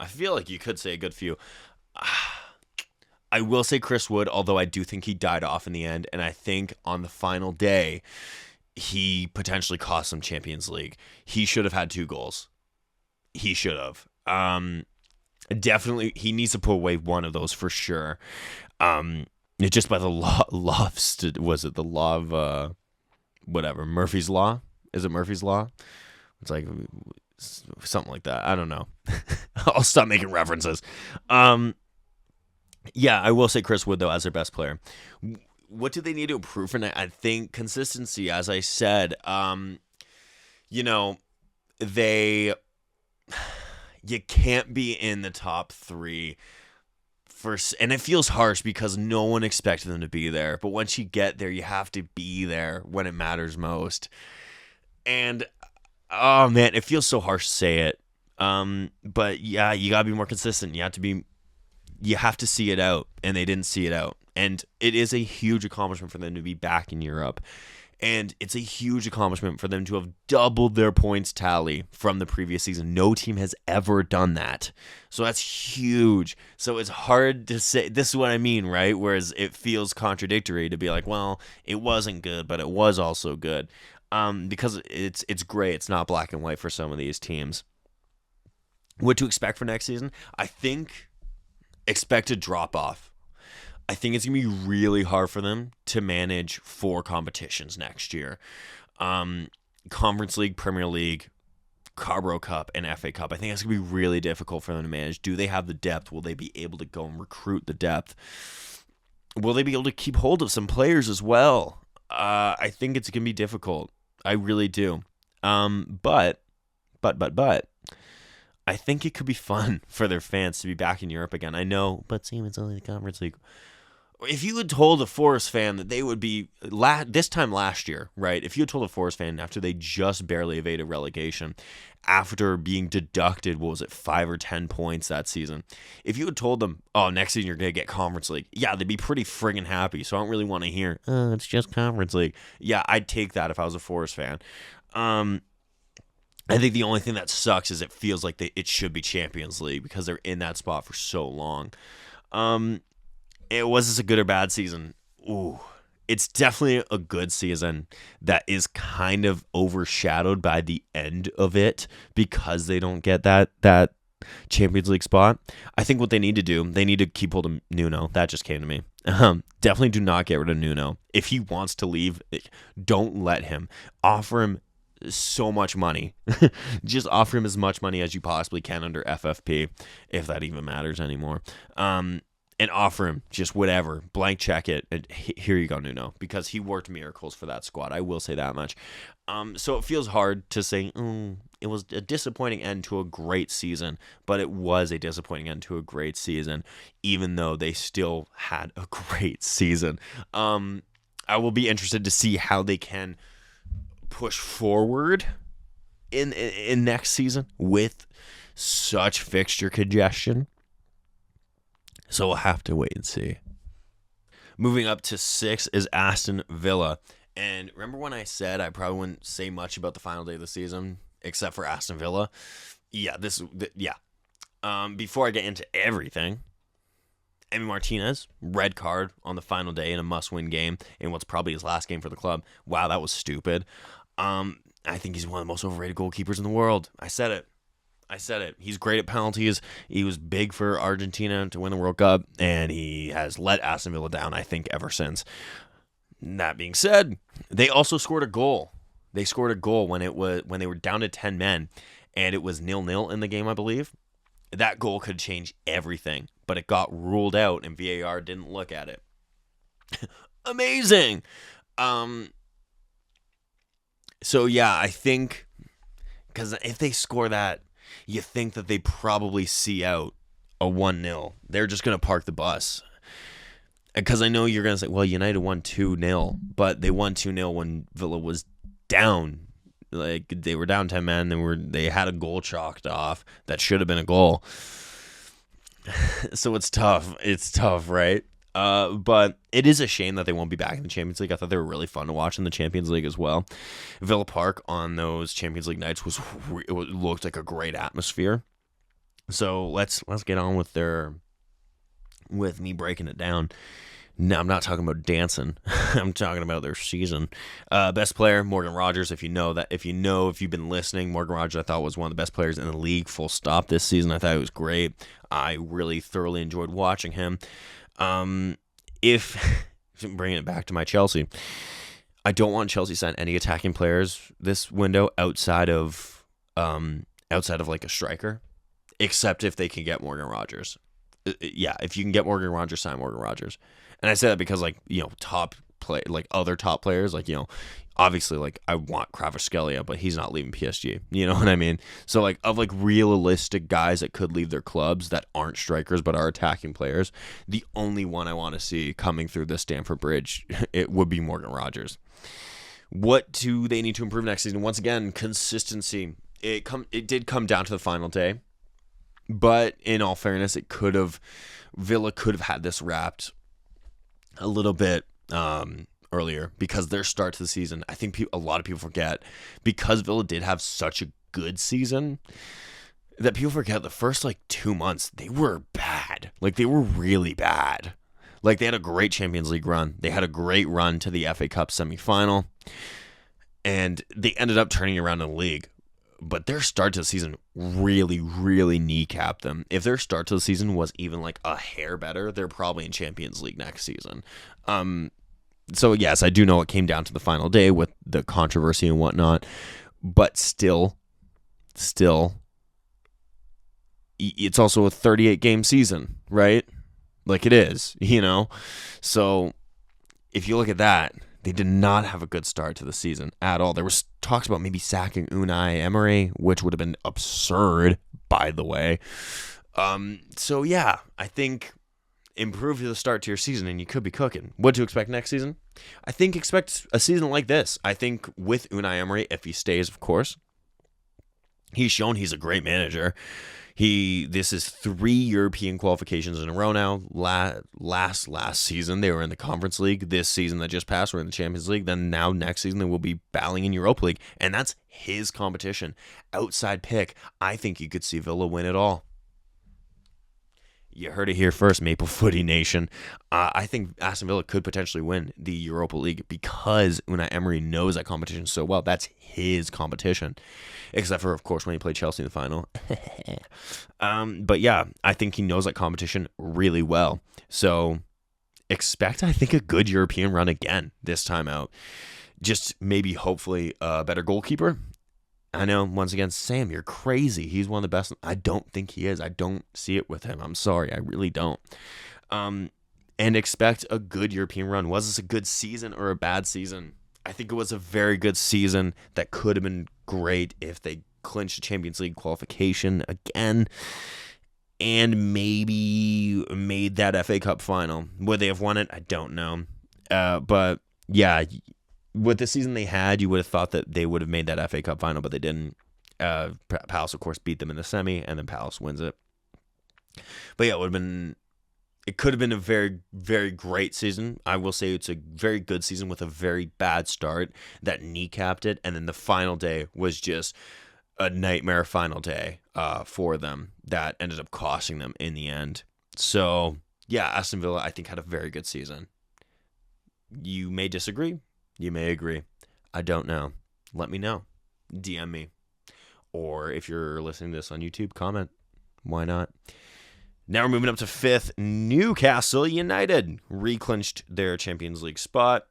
I feel like you could say a good few. I will say Chris Wood, although I do think he died off in the end, and I think on the final day he potentially cost some Champions League. He should have had 2 goals. He should have. Definitely, he needs to put away one of those for sure. Just by the law was it the law of whatever, Murphy's Law? Is it Murphy's Law? It's like something like that. I don't know. I'll stop making references. Yeah, I will say Chris Wood though as their best player. What do they need to improve for that? I think consistency, as I said. You can't be in the top 3 first, and it feels harsh because no one expected them to be there. But once you get there, you have to be there when it matters most. And oh man, it feels so harsh to say it. But yeah, you gotta be more consistent. You have to see it out, and they didn't see it out. And it is a huge accomplishment for them to be back in Europe. And it's a huge accomplishment for them to have doubled their points tally from the previous season. No team has ever done that. So that's huge. So it's hard to say. This is what I mean, right? Whereas it feels contradictory to be like, well, it wasn't good, but it was also good. Because it's gray. It's not black and white for some of these teams. What to expect for next season? I think expect a drop off. I think it's going to be really hard for them to manage 4 competitions next year. Conference League, Premier League, Carabao Cup, and FA Cup. I think it's going to be really difficult for them to manage. Do they have the depth? Will they be able to go and recruit the depth? Will they be able to keep hold of some players as well? I think it's going to be difficult. I really do. But, I think it could be fun for their fans to be back in Europe again. I know, but see, it's only the Conference League. If you had told a Forest fan that they would be this time last year, right? If you had told a Forest fan after they just barely evaded relegation, after being deducted, 5 or 10 points that season, if you had told them, oh, next season you're going to get Conference League, yeah, they'd be pretty friggin' happy. So I don't really want to hear, oh, it's just Conference League. Yeah, I'd take that if I was a Forest fan. I think the only thing that sucks is it feels like it should be Champions League because they're in that spot for so long. Was this a good or bad season? Ooh, it's definitely a good season that is kind of overshadowed by the end of it because they don't get that Champions League spot. I think what they need to do, they need to keep hold of Nuno. That just came to me. Definitely do not get rid of Nuno. If he wants to leave, don't let him. Offer him so much money. Just offer him as much money as you possibly can under FFP, if that even matters anymore. And offer him just whatever, blank check it, and here you go, Nuno, because he worked miracles for that squad. I will say that much. So it feels hard to say, it was a disappointing end to a great season, but it was a disappointing end to a great season, even though they still had a great season. I will be interested to see how they can push forward in next season with such fixture congestion. So we'll have to wait and see. Moving up to 6 is Aston Villa. And remember when I said I probably wouldn't say much about the final day of the season, except for Aston Villa? Yeah, before I get into everything, Emi Martinez, red card on the final day in a must-win game in what's probably his last game for the club. Wow, that was stupid. I think he's one of the most overrated goalkeepers in the world. I said it. He's great at penalties. He was big for Argentina to win the World Cup, and he has let Aston Villa down, I think, ever since. That being said, they also scored a goal. They scored a goal when they were down to 10 men, and it was 0-0 in the game, I believe. That goal could change everything, but it got ruled out, and VAR didn't look at it. amazing. So yeah, I think because if they score that, you think that they probably see out a 1-0. They're just going to park the bus. Because I know you're going to say, well, United won 2-0, but they won 2-0 when Villa was down. Like, they were down 10 men. They had a goal chalked off that should have been a goal. So it's tough. It's tough, right? But it is a shame that they won't be back in the Champions League. I thought they were really fun to watch in the Champions League as well. Villa Park on those Champions League nights it looked like a great atmosphere. So let's get on with me breaking it down. No, I'm not talking about dancing. I'm talking about their season. Best player, Morgan Rogers. If you've been listening, Morgan Rogers I thought was one of the best players in the league, full stop, this season. I thought he was great. I really thoroughly enjoyed watching him. If bringing it back to my Chelsea, I don't want Chelsea to sign any attacking players this window outside of like a striker, except if they can get Morgan Rogers. Yeah, if you can get Morgan Rogers, sign Morgan Rogers. And I say that because, like, you know, other top players, like, you know, obviously, like, I want Kvaratskhelia, but he's not leaving PSG. You know what I mean? So, like, of, like, realistic guys that could leave their clubs that aren't strikers but are attacking players, the only one I want to see coming through the Stamford Bridge, it would be Morgan Rogers. What do they need to improve next season? Once again, consistency. It did come down to the final day, but in all fairness, Villa could have had this wrapped a little bit earlier, because their start to the season, I think a lot of people forget, because Villa did have such a good season, that people forget the first, like, 2 months, they were bad. Like, they were really bad. Like, they had a great Champions League run. They had a great run to the FA Cup semifinal, and they ended up turning around in the league. But their start to the season really, really kneecapped them. If their start to the season was even like a hair better, they're probably in Champions League next season. So yes, I do know it came down to the final day with the controversy and whatnot, but still, it's also a 38-game season, right? Like, it is, you know? So if you look at that, they did not have a good start to the season at all. There was talks about maybe sacking Unai Emery, which would have been absurd, by the way. So yeah, I think improve the start to your season and you could be cooking. What to expect next season? I think expect a season like this. I think with Unai Emery, if he stays, of course, he's shown he's a great manager. This is 3 European qualifications in a row now. Last season, they were in the Conference League. This season that just passed, we're in the Champions League. Then now next season, they will be battling in Europa League. And that's his competition. Outside pick, I think you could see Villa win it all. You heard it here first, Maple Footy Nation. I think Aston Villa could potentially win the Europa League because Unai Emery knows that competition so well. That's his competition. Except for, of course, when he played Chelsea in the final. But yeah, I think he knows that competition really well. So expect, I think, a good European run again this time out. Just maybe, hopefully, a better goalkeeper. I know, once again, Sam, you're crazy. He's one of the best. I don't think he is. I don't see it with him. I'm sorry. I really don't. And expect a good European run. Was this a good season or a bad season? I think it was a very good season that could have been great if they clinched the Champions League qualification again and maybe made that FA Cup final. Would they have won it? I don't know. But yeah, with the season they had, you would have thought that they would have made that FA Cup final, but they didn't. Palace, of course, beat them in the semi, and then Palace wins it. But yeah, it could have been a very, very great season. I will say it's a very good season with a very bad start that kneecapped it, and then the final day was just a nightmare final day for them that ended up costing them in the end. So yeah, Aston Villa, I think, had a very good season. You may disagree. You may agree. I don't know. Let me know. DM me. Or if you're listening to this on YouTube, comment. Why not? Now we're moving up to 5th. Newcastle United reclinched their Champions League spot.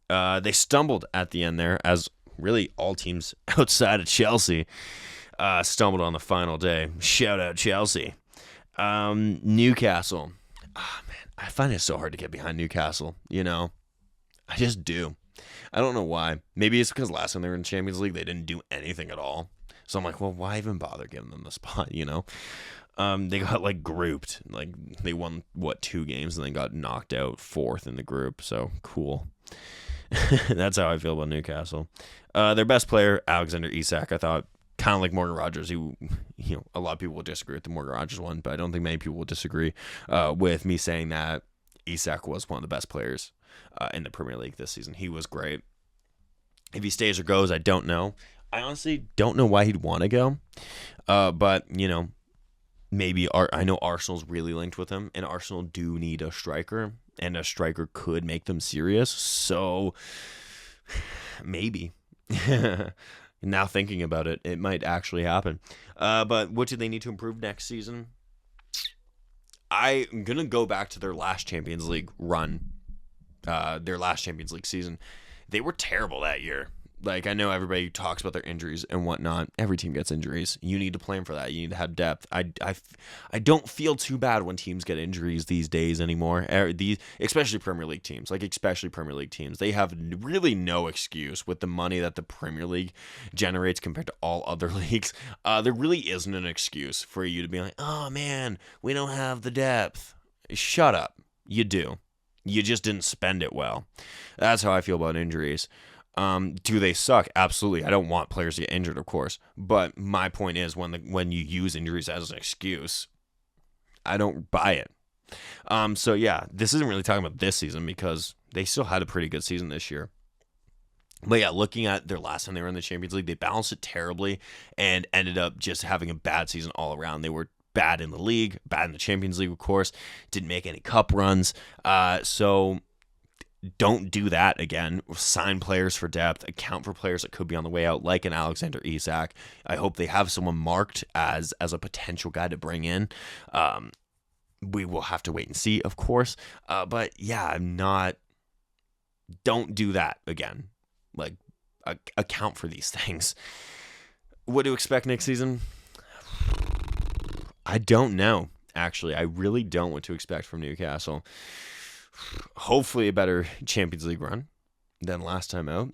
They stumbled at the end there, as really all teams outside of Chelsea stumbled on the final day. Shout out Chelsea. Newcastle. Oh, man. I find it so hard to get behind Newcastle, you know? I just do. I don't know why. Maybe it's because last time they were in Champions League, they didn't do anything at all. So I'm like, well, why even bother giving them the spot, you know? They got like grouped. Like they won 2 games and then got knocked out 4th in the group. So cool. That's how I feel about Newcastle. Their best player, Alexander Isak, I thought kind of like Morgan Rogers. A lot of people will disagree with the Morgan Rogers one, but I don't think many people will disagree with me saying that Isak was one of the best players in the Premier League this season. He was great. If he stays or goes, I don't know. I honestly don't know why he'd want to go. But, maybe I know Arsenal's really linked with him, and Arsenal do need a striker, and a striker could make them serious. So maybe. Now thinking about it, it might actually happen. But what do they need to improve next season? I'm going to go back to their last Champions League run, their last Champions League season. They were terrible that year. Like, I know everybody talks about their injuries and whatnot. Every team gets injuries. You need to plan for that. You need to have depth. I don't feel too bad when teams get injuries these days anymore. Especially Premier League teams. They have really no excuse with the money that the Premier League generates compared to all other leagues. There really isn't an excuse for you to be like, oh man, we don't have the depth. Shut up. You do. You just didn't spend it well. That's how I feel about injuries. Do they suck? Absolutely. I don't want players to get injured, of course. But my point is, when you use injuries as an excuse, I don't buy it. So yeah, this isn't really talking about this season because they still had a pretty good season this year. But yeah, looking at their last time they were in the Champions League, they balanced it terribly and ended up just having a bad season all around. They were bad in the league, bad in the Champions League, of course. Didn't make any cup runs. So don't do that again. Sign players for depth. Account for players that could be on the way out, like an Alexander Isak. I hope they have someone marked as a potential guy to bring in. We will have to wait and see, of course. But yeah, don't do that again. Like, account for these things. What to expect next season? I don't know, actually. I really don't know what to expect from Newcastle. Hopefully a better Champions League run than last time out.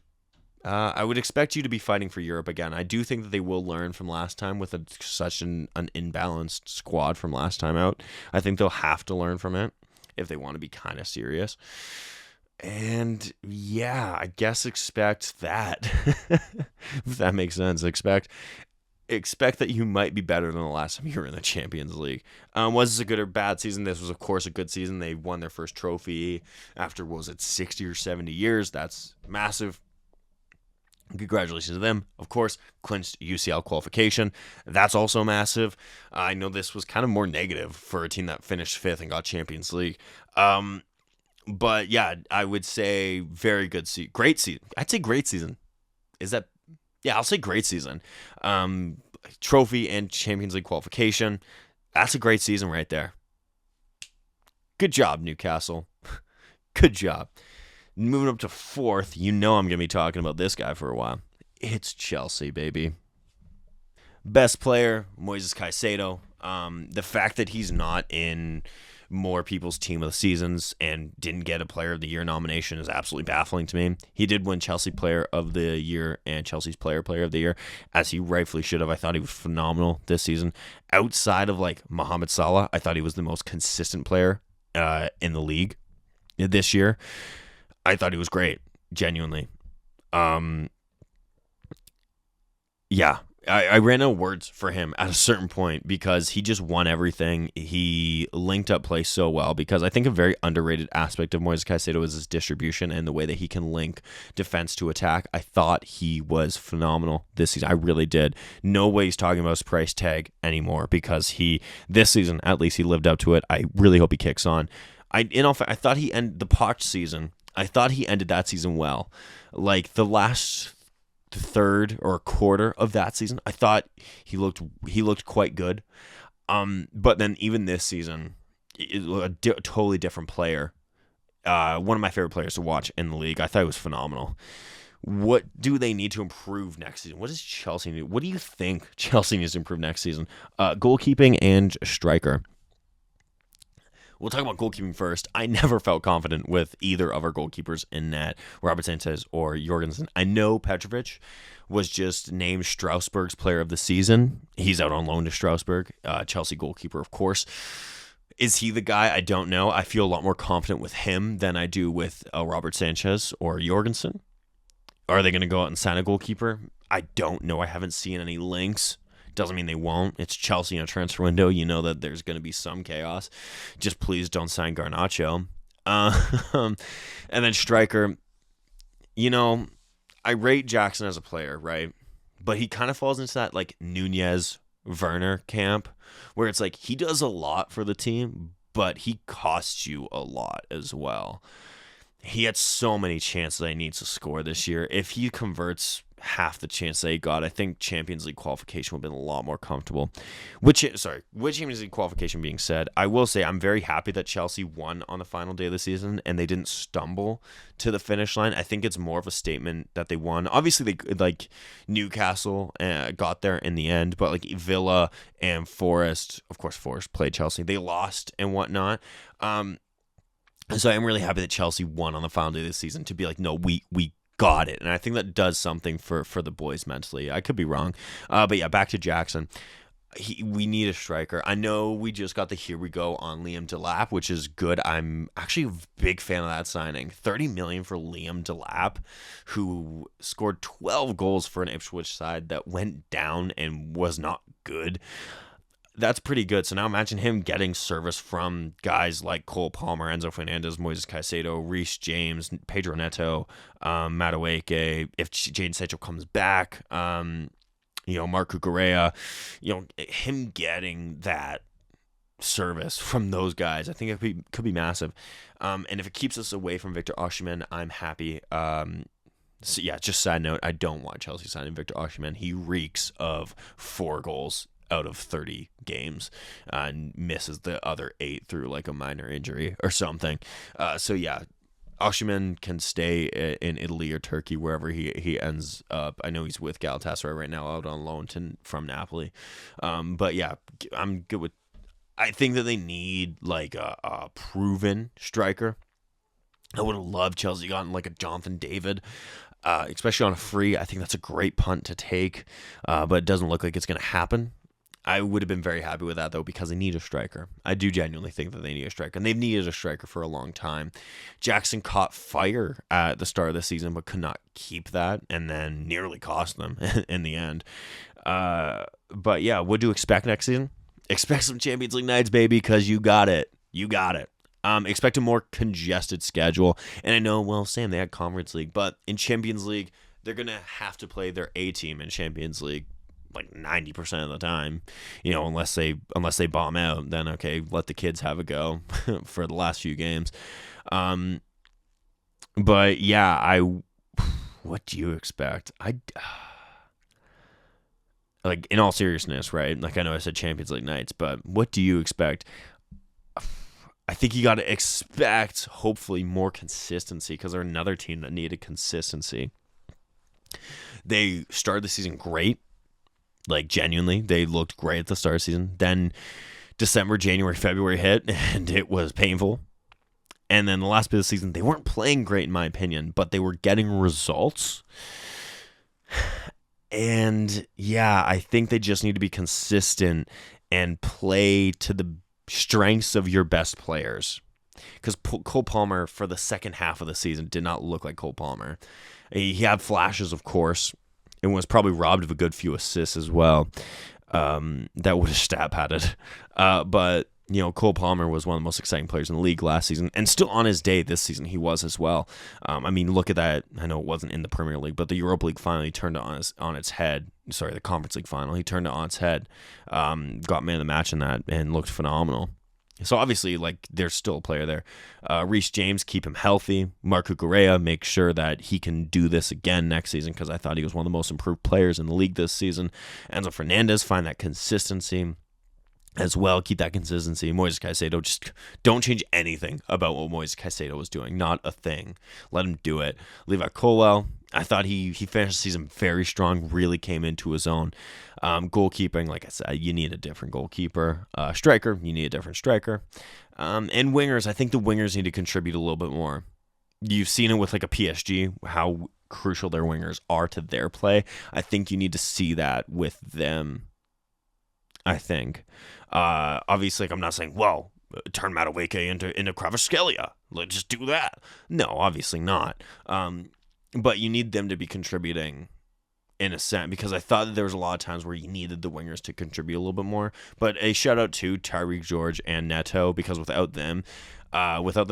I would expect you to be fighting for Europe again. I do think that they will learn from last time with such an imbalanced squad from last time out. I think they'll have to learn from it if they want to be kind of serious. And yeah, I guess expect that. If that makes sense. Expect that you might be better than the last time you were in the Champions League. Was this a good or bad season? This was, of course, a good season. They won their first trophy after, 60 or 70 years? That's massive. Congratulations to them. Of course, clinched UCL qualification. That's also massive. I know this was kind of more negative for a team that finished 5th and got Champions League. But yeah, I would say very good season. Great season. I'd say great season. Yeah, I'll say great season. Trophy and Champions League qualification. That's a great season right there. Good job, Newcastle. Good job. Moving up to 4th, I'm going to be talking about this guy for a while. It's Chelsea, baby. Best player, Moises Caicedo. The fact that he's not in more people's team of the seasons and didn't get a player of the year nomination is absolutely baffling to me. He did win Chelsea player of the year and Chelsea's player of the year, as he rightfully should have. I thought he was phenomenal this season. Outside of Mohamed Salah, I thought he was the most consistent player in the league this year. I thought he was great, genuinely. Yeah, I ran out of words for him at a certain point because he just won everything. He linked up play so well, because I think a very underrated aspect of Moises Caicedo is his distribution and the way that he can link defense to attack. I thought he was phenomenal this season. I really did. No way he's talking about his price tag anymore, because this season, at least, he lived up to it. I really hope he kicks on. In all fact, I thought he ended the Poch season. I thought he ended that season well. Like the last third or quarter of that season, I thought he looked quite good. But then even this season, a totally different player. One of my favorite players to watch in the league. I thought he was phenomenal. What do they need to improve next season? What does Chelsea need? What do you think Chelsea needs to improve next season? Goalkeeping and striker. We'll talk about goalkeeping first. I never felt confident with either of our goalkeepers in net, Robert Sanchez or Jorgensen. I know Petrovic was just named Strasbourg's player of the season. He's out on loan to Strasbourg, Chelsea goalkeeper, of course. Is he the guy? I don't know. I feel a lot more confident with him than I do with Robert Sanchez or Jorgensen. Are they going to go out and sign a goalkeeper? I don't know. I haven't seen any links. Doesn't mean they won't. It's Chelsea in a transfer window. You know that there's going to be some chaos. Just please don't sign Garnacho. And then striker, I rate Jackson as a player, right? But he kind of falls into that like Nunez, Werner camp where it's like he does a lot for the team, but he costs you a lot as well. He had so many chances that he needs to score this year. If he converts half the chance that he got, I think Champions League qualification would have been a lot more comfortable. With Champions League qualification being said, I will say I'm very happy that Chelsea won on the final day of the season and they didn't stumble to the finish line. I think it's more of a statement that they won. Obviously, Newcastle got there in the end, but like Villa and Forest, of course, Forest played Chelsea. They lost and whatnot. So I'm really happy that Chelsea won on the final day of the season to be like, no, we got it. And I think that does something for the boys mentally. I could be wrong. But yeah, back to Jackson. We need a striker. I know we just got the here we go on Liam Delap, which is good. I'm actually a big fan of that signing. $30 million for Liam Delap, who scored 12 goals for an Ipswich side that went down and was not good. That's pretty good. So now imagine him getting service from guys like Cole Palmer, Enzo Fernandez, Moises Caicedo, Reece James, Pedro Neto, Madueke. If Jadon Sancho comes back, Marc Cucurella, him getting that service from those guys, I think it could be massive. And if it keeps us away from Victor Osimhen, I'm happy. So yeah, just side note, I don't want Chelsea signing Victor Osimhen. He reeks of 4 goals out of 30 games and misses the other 8 through like a minor injury or something. So yeah, Osimhen can stay in Italy or Turkey, wherever he ends up. I know he's with Galatasaray right now, out on loan from Napoli. But yeah, I'm good with. I think that they need like a proven striker. I would have loved Chelsea gotten like a Jonathan David. Especially on a free. I think that's a great punt to take, but it doesn't look like it's going to happen. I would have been very happy with that, though, because they need a striker. I do genuinely think that they need a striker, and they've needed a striker for a long time. Jackson caught fire at the start of the season, but could not keep that, and then nearly cost them in the end. But yeah, what do you expect next season? Expect some Champions League nights, baby, because you got it. You got it. Expect a more congested schedule. And I know, well, Sam, they had Conference League, but in Champions League, they're going to have to play their A team in Champions League like 90% of the time, unless they bomb out, then okay, let the kids have a go for the last few games. But yeah, what do you expect? Like, in all seriousness, right? Like, I know I said Champions League nights, but what do you expect? I think you got to expect, hopefully, more consistency, because they're another team that needed consistency. They started the season great. Like, genuinely, they looked great at the start of the season. Then December, January, February hit, and it was painful. And then the last bit of the season, they weren't playing great, in my opinion, but they were getting results. And, yeah, I think they just need to be consistent and play to the strengths of your best players. Because Cole Palmer, for the second half of the season, did not look like Cole Palmer. He had flashes, of course, and was probably robbed of a good few assists as well. That would have stat padded. But, Cole Palmer was one of the most exciting players in the league last season, and still on his day this season he was as well. Look at that. I know it wasn't in the Premier League, but the Europa League final, he turned it on its head. Sorry, the Conference League final, he turned it on its head. Got man of the match in that and looked phenomenal. So obviously, there's still a player there. Reece James, keep him healthy. Marc Cucurella, make sure that he can do this again next season, because I thought he was one of the most improved players in the league this season. Enzo Fernandez, find that consistency as well. Keep that consistency. Moises Caicedo, just don't change anything about what Moises Caicedo was doing. Not a thing. Let him do it. Levi Colwell, I thought he finished the season very strong, really came into his own. Goalkeeping, like I said, you need a different goalkeeper. Striker, you need a different striker. And wingers, I think the wingers need to contribute a little bit more. You've seen it with like a PSG, how crucial their wingers are to their play. I think you need to see that with them. I think. Obviously, like, I'm not saying, well, turn Madueke into Kvaratskhelia. Let's just do that. No, obviously not. But you need them to be contributing in a sense, because I thought that there was a lot of times where you needed the wingers to contribute a little bit more. But a shout out to Tyreek George and Neto, because without them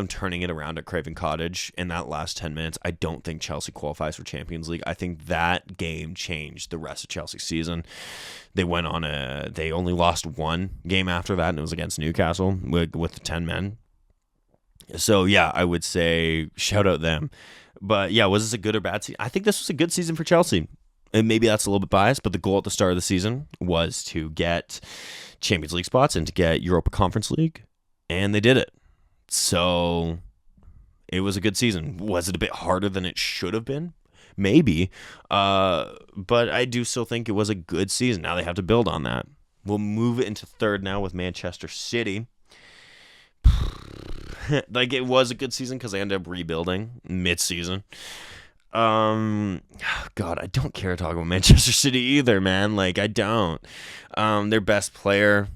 turning it around at Craven Cottage in that last 10 minutes, I don't think Chelsea qualifies for Champions League. I think that game changed the rest of Chelsea's season. They only lost one game after that, and it was against Newcastle with the 10 men. So yeah, I would say shout out them. But yeah, was this a good or bad season? I think this was a good season for Chelsea. And maybe that's a little bit biased, but the goal at the start of the season was to get Champions League spots and to get Europa Conference League, and they did it. So it was a good season. Was it a bit harder than it should have been? Maybe. But I do still think it was a good season. Now they have to build on that. We'll move it into third now with Manchester City. Like, it was a good season because they ended up rebuilding mid-season. God, I don't care to talk about Manchester City either, man. Like, I don't. Their best player,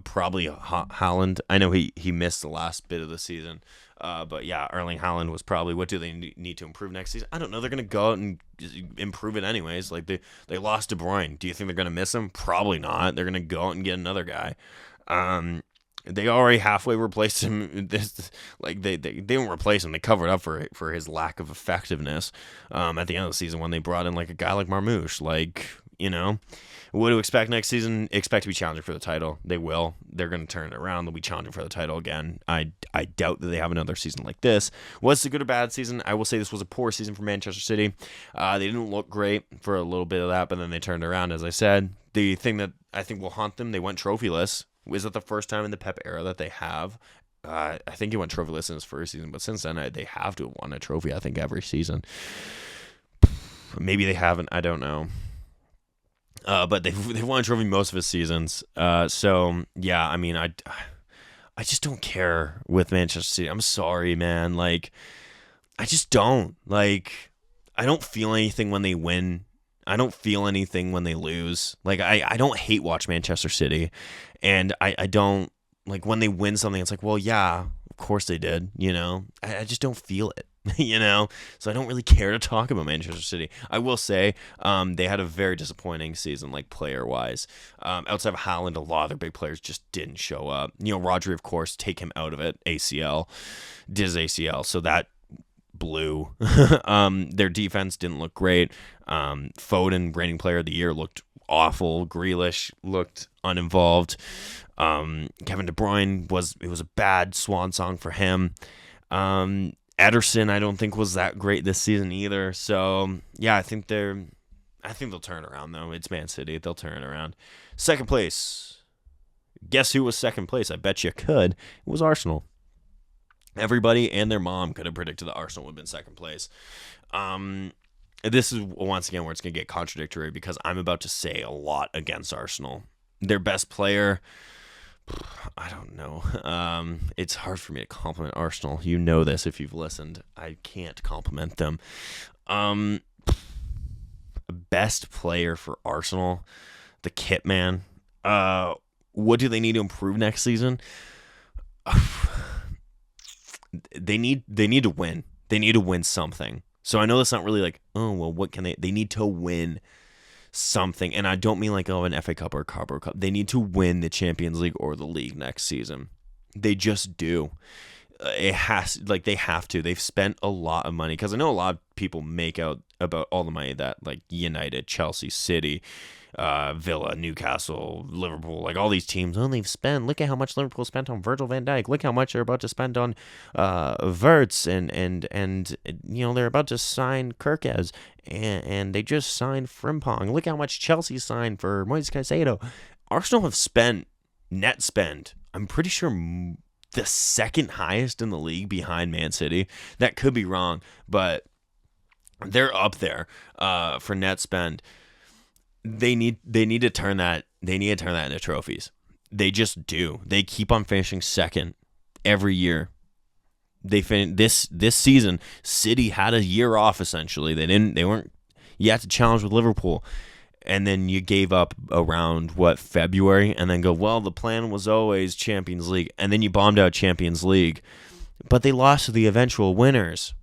probably Haaland. I know he missed the last bit of the season. But yeah, Erling Haaland was probably, what do they need to improve next season? I don't know. They're going to go out and improve it anyways. Like, they lost De Bruyne. Do you think they're going to miss him? Probably not. They're going to go out and get another guy. They already halfway replaced him. They didn't replace him. They covered up for his lack of effectiveness at the end of the season when they brought in like a guy like Marmoush. Like, you know, what to expect next season? Expect to be challenging for the title. They will. They're going to turn it around. They'll be challenging for the title again. I doubt that they have another season like this. Was it a good or bad season? I will say this was a poor season for Manchester City. They didn't look great for a little bit of that, but then they turned around, as I said. The thing that I think will haunt them, they went trophyless. Was it the first time in the Pep era that they have? I think he went trophyless in his first season, but since then they have to have won a trophy, I think, every season. Maybe they haven't. I don't know. But they've won a trophy most of his seasons. So yeah, I mean, I just don't care with Manchester City. I'm sorry, man. Like, I just don't. Like, I don't feel anything when they win. I don't feel anything when they lose. Like, I don't hate watch Manchester City. And I don't, like, when they win something, it's like, well, yeah, of course they did, you know? I just don't feel it, you know? So I don't really care to talk about Manchester City. I will say they had a very disappointing season, like, player-wise. Outside of Haaland, a lot of their big players just didn't show up. You know, Rodri, of course, take him out of it, ACL, did his ACL, so that blew. Their defense didn't look great. Foden, reigning player of the year, looked awful. Grealish looked uninvolved. Kevin De Bruyne it was a bad swan song for him. Ederson, I don't think was that great this season either. So yeah, I think they'll turn around though. It's Man City. They'll turn it around. Second place. Guess who was second place? I bet you could. It was Arsenal. Everybody and their mom could have predicted that Arsenal would have been second place. This is once again where it's going to get contradictory because I'm about to say a lot against Arsenal. Their best player, I don't know. It's hard for me to compliment Arsenal. You know this if you've listened. I can't compliment them. Best player for Arsenal, the kit man. What do they need to improve next season? They need to win. They need to win something. So I know that's not really like, oh, well, what can they need to win something. And I don't mean like, oh, an FA Cup or a Carabao Cup. They need to win the Champions League or the league next season. They just do. They have to. They've spent a lot of money because I know a lot of people make out about all the money that like United, Chelsea, City, Villa, Newcastle, Liverpool, like all these teams. Oh, they've spent. Look at how much Liverpool spent on Virgil van Dijk. Look how much they're about to spend on Verts and you know they're about to sign Kirkes and they just signed Frimpong. Look how much Chelsea signed for Moises Caicedo. Arsenal have spent net spend. I'm pretty sure the second highest in the league behind Man City. That could be wrong, but they're up there for net spend. They need to turn that. They need to turn that into trophies. They just do. They keep on finishing second every year. This season, City had a year off essentially. They weren't. You had to challenge with Liverpool, and then you gave up around February, and then go, well, the plan was always Champions League, and then you bombed out Champions League, but they lost to the eventual winners.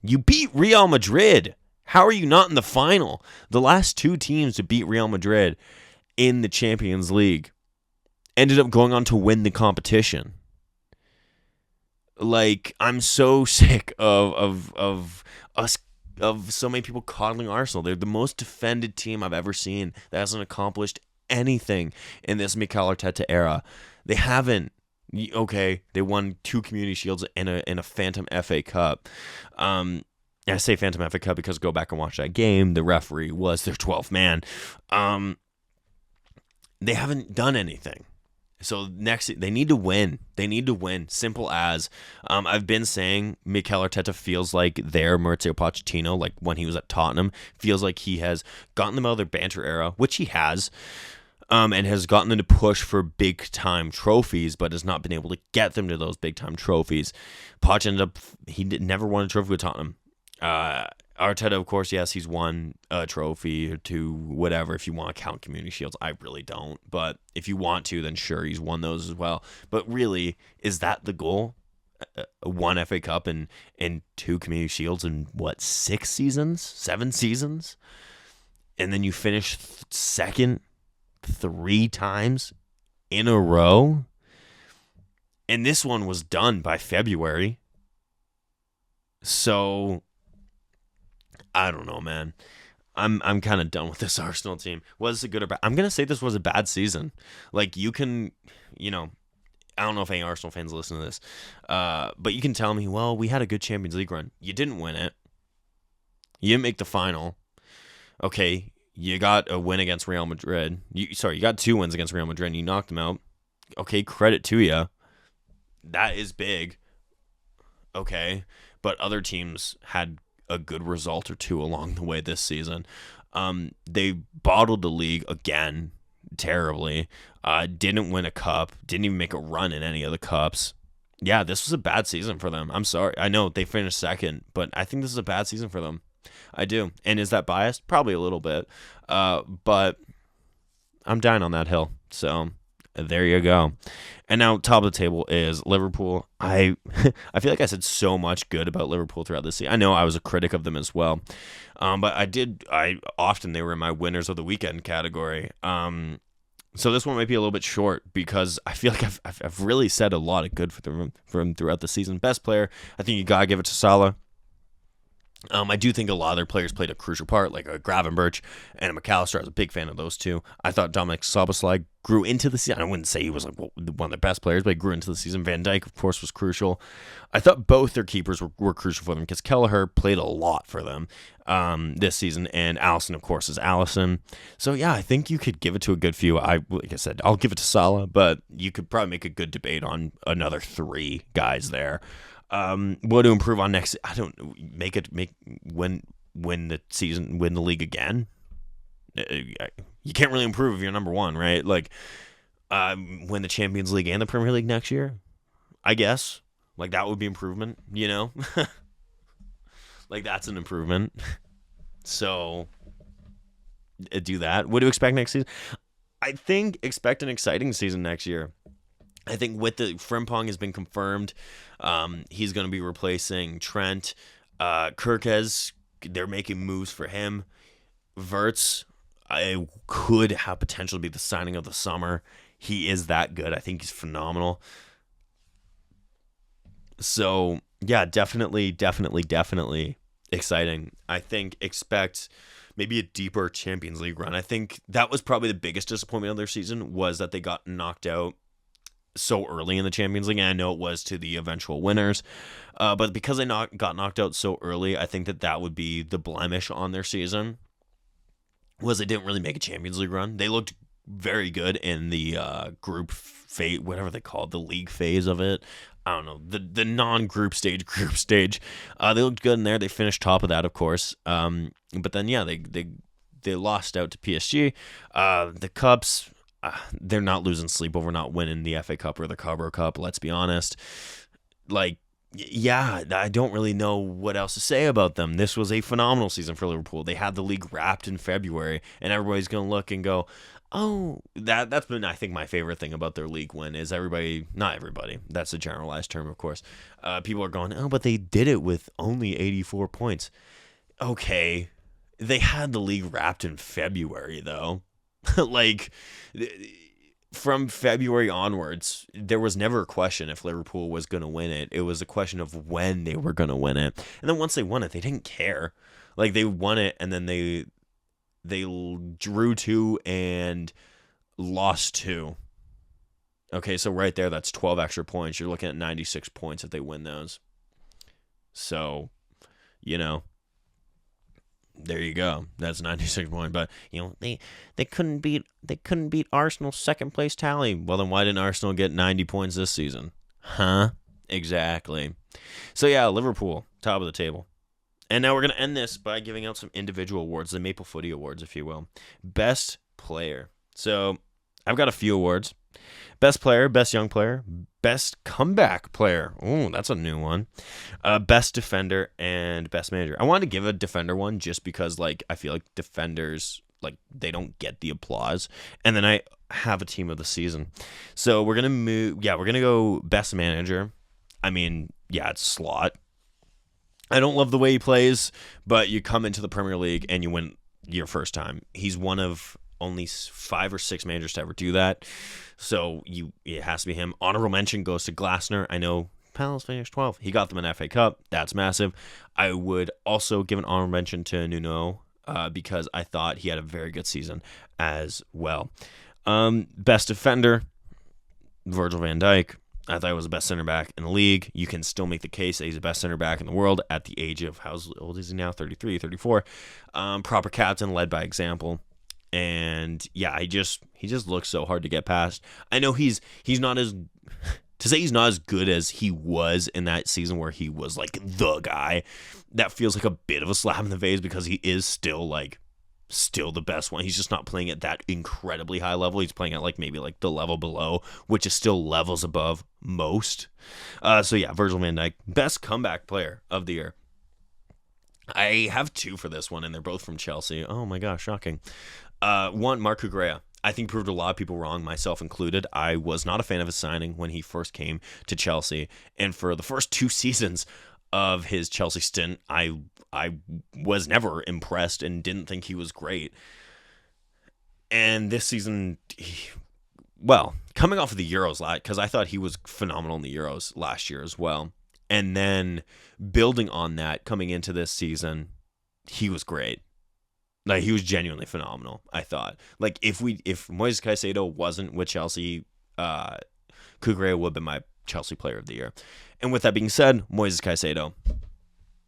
You beat Real Madrid. How are you not in the final? The last two teams to beat Real Madrid in the Champions League ended up going on to win the competition. Like, I'm so sick of us, of so many people coddling Arsenal. They're the most defended team I've ever seen that hasn't accomplished anything in this Mikel Arteta era. They haven't. Okay, they won 2 Community Shields and a Phantom FA Cup. I say Phantom FA Cup because go back and watch that game. The referee was their 12th man. They haven't done anything. So next, they need to win. They need to win. Simple as. I've been saying Mikel Arteta feels like their Mauricio Pochettino, like when he was at Tottenham, feels like he has gotten them out of their banter era, which he has, and has gotten them to push for big-time trophies, but has not been able to get them to those big-time trophies. Poch never won a trophy with Tottenham. Arteta, of course, yes, he's won a trophy or 2, whatever, if you want to count Community Shields. I really don't. But if you want to, then sure, he's won those as well. But really, is that the goal? 1 FA Cup and 2 Community Shields in, 6 seasons? 7 seasons? And then you finish second 3 times in a row? And this one was done by February. So I don't know, man. I'm kind of done with this Arsenal team. Was it good or bad? I'm gonna say this was a bad season. Like, you can, I don't know if any Arsenal fans listen to this, but you can tell me, well, we had a good Champions League run. You didn't win it. You didn't make the final. Okay, you got a win against Real Madrid. You got 2 wins against Real Madrid and you knocked them out. Okay, credit to you. That is big. Okay, but other teams had a good result or 2 along the way this season. They bottled the league again terribly. Didn't win a cup. Didn't even make a run in any of the cups. Yeah, this was a bad season for them. I'm sorry. I know they finished second, but I think this is a bad season for them. I do. And is that biased? Probably a little bit. But I'm dying on that hill. So there you go. And now top of the table is Liverpool. I feel like I said so much good about Liverpool throughout this season. I know I was a critic of them as well. But often they were in my winners of the weekend category. So this one might be a little bit short because I feel like I've really said a lot of good for them throughout the season. Best player, I think you gotta give it to Salah. I do think a lot of their players played a crucial part, like Gravenberch and McAllister. I was a big fan of those two. I thought Dominic Szoboszlai grew into the season. I wouldn't say he was like one of their best players, but he grew into the season. Van Dijk, of course, was crucial. I thought both their keepers were crucial for them because Kelleher played a lot for them this season, and Alisson, of course, is Alisson. So, yeah, I think you could give it to a good few. Like I said, I'll give it to Salah, but you could probably make a good debate on another 3 guys there. What to improve on next? I don't win the league again. You can't really improve if you're number 1, right? Like, win the Champions League and the Premier League next year, I guess. Like, that would be improvement, Like, that's an improvement. So, do that. What do you expect next season? I think expect an exciting season next year. I think with the Frimpong has been confirmed. He's going to be replacing Trent. Kirkez, they're making moves for him. Wirtz, I could have potential to be the signing of the summer. He is that good. I think he's phenomenal. So, yeah, definitely exciting. I think expect maybe a deeper Champions League run. I think that was probably the biggest disappointment of their season was that they got knocked out so early in the Champions League, and I know it was to the eventual winners, but because they got knocked out so early, I think that would be the blemish on their season, was they didn't really make a Champions League run. They looked very good in the group phase, whatever they call it, the league phase of it. I don't know, the non-group stage, group stage. They looked good in there. They finished top of that, of course, but then, yeah, they lost out to PSG. The Cups, they're not losing sleep over not winning the FA Cup or the Carabao Cup. Let's be honest. Like, yeah, I don't really know what else to say about them. This was a phenomenal season for Liverpool. They had the league wrapped in February, and everybody's going to look and go, oh, that's been, I think, my favorite thing about their league win is everybody, not everybody, that's a generalized term, of course. People are going, oh, but they did it with only 84 points. Okay, they had the league wrapped in February, though. Like, from February onwards, there was never a question if Liverpool was going to win it. It was a question of when they were going to win it. And then once they won it, they didn't care. Like, they won it, and then they drew 2 and lost 2. Okay, so right there, that's 12 extra points. You're looking at 96 points if they win those. So, there you go. That's 96 points. But they couldn't beat Arsenal's second place tally. Well, then why didn't Arsenal get 90 points this season? Huh? Exactly. So yeah, Liverpool, top of the table. And now we're gonna end this by giving out some individual awards, the Maple Footy Awards, if you will. Best player. So I've got a few awards. Best player, best young player, best comeback player. Ooh, that's a new one. Best defender and best manager. I wanted to give a defender one just because, like, I feel like defenders, like, they don't get the applause. And then I have a team of the season. So we're gonna move. Yeah, we're gonna go best manager. I mean, yeah, it's Slot. I don't love the way he plays, but you come into the Premier League and you win your first time. He's one of only 5 or 6 managers to ever do that. So it has to be him. Honorable mention goes to Glasner. I know Palace finished 12th. He got them an FA Cup. That's massive. I would also give an honorable mention to Nuno because I thought he had a very good season as well. Best defender, Virgil van Dijk. I thought he was the best center back in the league. You can still make the case that he's the best center back in the world at the age of, how old is he now? 33, 34. Proper captain, led by example. And yeah, he just looks so hard to get past. I know he's not as to say he's not as good as he was in that season where he was like the guy. That feels like a bit of a slap in the face because he is still the best one. He's just not playing at that incredibly high level. He's playing at maybe the level below, which is still levels above most. So yeah, Virgil van Dijk, best comeback player of the year. I have 2 for this one, and they're both from Chelsea. Oh my gosh, shocking. One, Marc Cucurella. I think proved a lot of people wrong, myself included. I was not a fan of his signing when he first came to Chelsea, and for the first 2 seasons of his Chelsea stint, I was never impressed and didn't think he was great. And this season, coming off of the Euros, because I thought he was phenomenal in the Euros last year as well. And then building on that, coming into this season, he was great. Like, he was genuinely phenomenal, I thought. Like, if Moises Caicedo wasn't with Chelsea, Cucurella would have been my Chelsea player of the year. And with that being said, Moises Caicedo,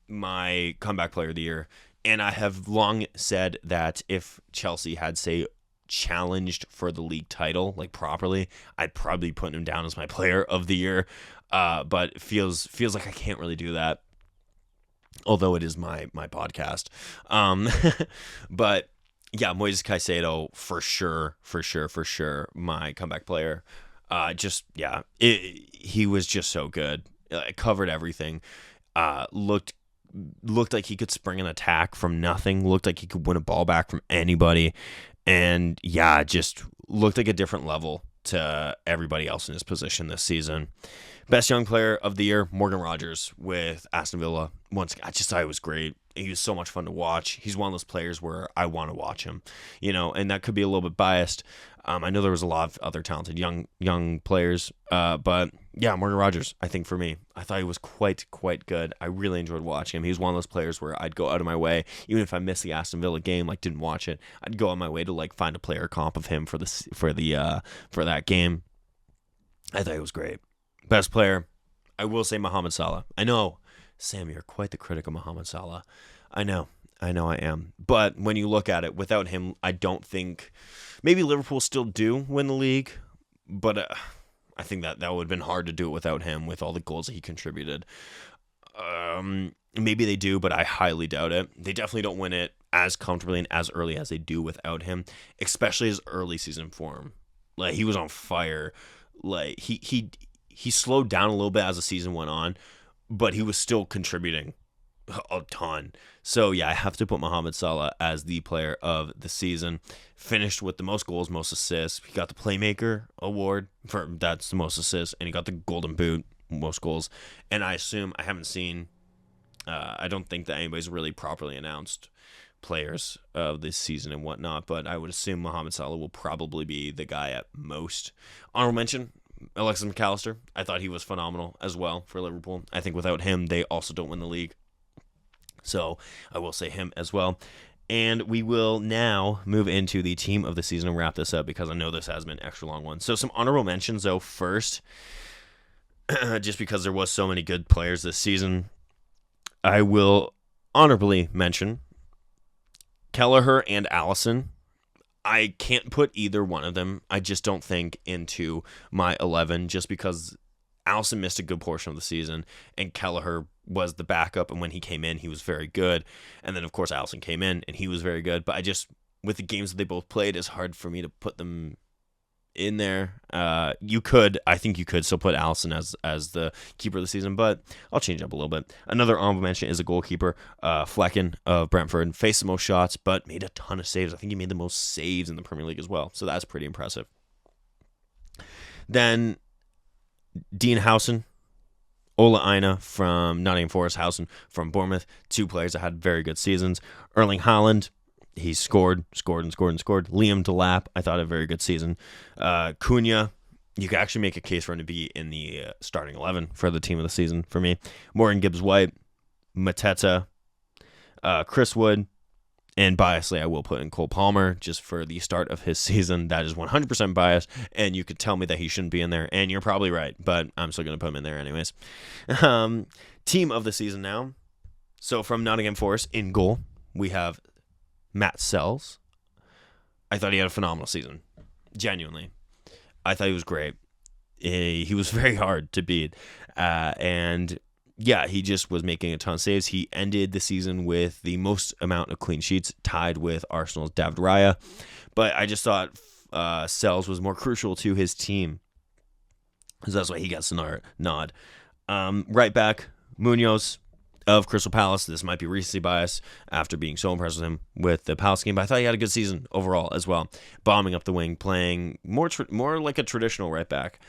my comeback player of the year. And I have long said that if Chelsea had, say, challenged for the league title, properly, I'd probably put him down as my player of the year. But it feels like I can't really do that. Although it is my podcast. But yeah, Moises Caicedo for sure, my comeback player. He was just so good. Covered everything. Looked like he could spring an attack from nothing. Looked like he could win a ball back from anybody. And yeah, just looked like a different level to everybody else in his position this season. Best young player of the year, Morgan Rogers with Aston Villa. Once again, I just thought he was great. He was so much fun to watch. He's one of those players where I want to watch him, and that could be a little bit biased. I know there was a lot of other talented young players, but yeah, Morgan Rogers, I think for me, I thought he was quite good. I really enjoyed watching him. He was one of those players where I'd go out of my way, even if I missed the Aston Villa game, didn't watch it, I'd go out of my way to find a player comp of him for that game. I thought he was great. Best player, I will say Mohamed Salah. I know, Sam, you're quite the critic of Mohamed Salah. I know I am. But when you look at it, without him, I don't think, maybe Liverpool still do win the league, but I think that would have been hard to do it without him, with all the goals that he contributed. Maybe they do, but I highly doubt it. They definitely don't win it as comfortably and as early as they do without him, especially his early season form. Like, he was on fire. Like, he slowed down a little bit as the season went on, but he was still contributing a ton. So, yeah, I have to put Mohamed Salah as the player of the season. Finished with the most goals, most assists. He got the Playmaker award for that's the most assists, and he got the Golden Boot, most goals. And I assume, I haven't seen, I don't think that anybody's really properly announced players of this season and whatnot, but I would assume Mohamed Salah will probably be the guy at most. Honorable mention, Alexis McAllister. I thought he was phenomenal as well for Liverpool. I think without him, they also don't win the league. So I will say him as well. And we will now move into the team of the season and wrap this up because I know this has been an extra long one. So some honorable mentions, though, first, just because there was so many good players this season, I will honorably mention Kelleher and Allison. I can't put either one of them, I just don't think, into my 11 just because Allison missed a good portion of the season and Kelleher was the backup, and when he came in, he was very good. And then, of course, Allison came in and he was very good. But I just, with the games that they both played, it's hard for me to put them in there. I think you could still put Allison as the keeper of the season, but I'll change it up a little bit. Another honorable mention is a goalkeeper, Flecken of Brentford. Faced the most shots, but made a ton of saves. I think he made the most saves in the Premier League as well, so that's pretty impressive. Then Dean Howson, Ola Aina from Nottingham Forest, Howson from Bournemouth, two players that had very good seasons. Erling Haaland, he scored. Liam Delap, I thought, had a very good season. Cunha, you could actually make a case for him to be in the starting 11 for the team of the season for me. Morgan Gibbs-White, Mateta, Chris Wood, and biasly, I will put in Cole Palmer just for the start of his season. That is 100% biased, and you could tell me that he shouldn't be in there, and you're probably right, but I'm still going to put him in there anyways. Team of the season now. So from Nottingham Forest, in goal, we have Matt Sells. I thought he had a phenomenal season. Genuinely. I thought he was great. He was very hard to beat. And yeah, he just was making a ton of saves. He ended the season with the most amount of clean sheets, tied with Arsenal's David Raya. But I just thought Sells was more crucial to his team. So that's why he gets the nod. Right back, Munoz of Crystal Palace. This might be recency bias after being so impressed with him with the Palace game, but I thought he had a good season overall as well. Bombing up the wing, playing more like a traditional right back.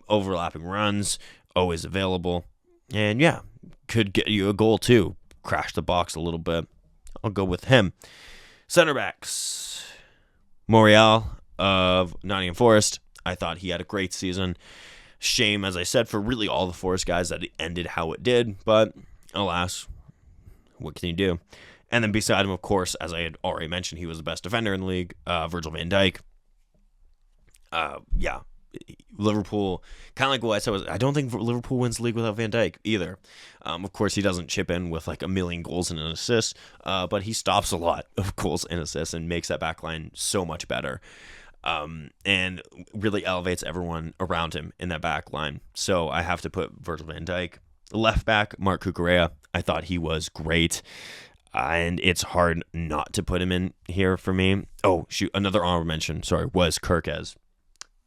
Overlapping runs, always available. And yeah, could get you a goal too. Crash the box a little bit. I'll go with him. Center backs. Morial of Nottingham Forest. I thought he had a great season. Shame, as I said, for really all the Forest guys that it ended how it did. But alas, what can you do? And then beside him, of course, as I had already mentioned, he was the best defender in the league. Virgil van Dijk. Yeah. Liverpool, kind of like what I said, I don't think Liverpool wins the league without Van Dijk either. Of course, he doesn't chip in with like a million goals and an assist, but he stops a lot of goals and assists and makes that back line so much better. And really elevates everyone around him in that back line. So I have to put Virgil van Dijk. Left back, Mark Cucurella. I thought he was great. And it's hard not to put him in here for me. Oh, shoot. Another honorable mention, was Kirkez.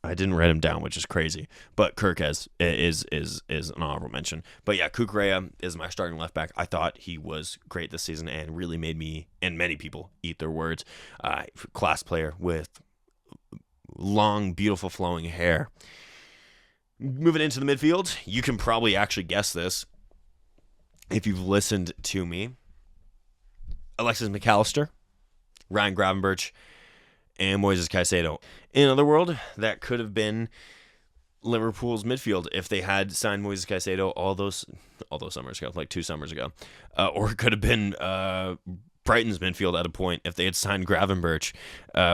I didn't write him down, which is crazy. But Kirkez is an honorable mention. But yeah, Cucurella is my starting left back. I thought he was great this season and really made me and many people eat their words. Class player with long, beautiful flowing hair. Moving into the midfield, you can probably actually guess this if you've listened to me. Alexis McAllister, Ryan Gravenberch, and Moises Caicedo. In another world, that could have been Liverpool's midfield if they had signed Moises Caicedo all those summers ago, like 2 summers ago. Or it could have been Brighton's midfield at a point if they had signed Gravenberch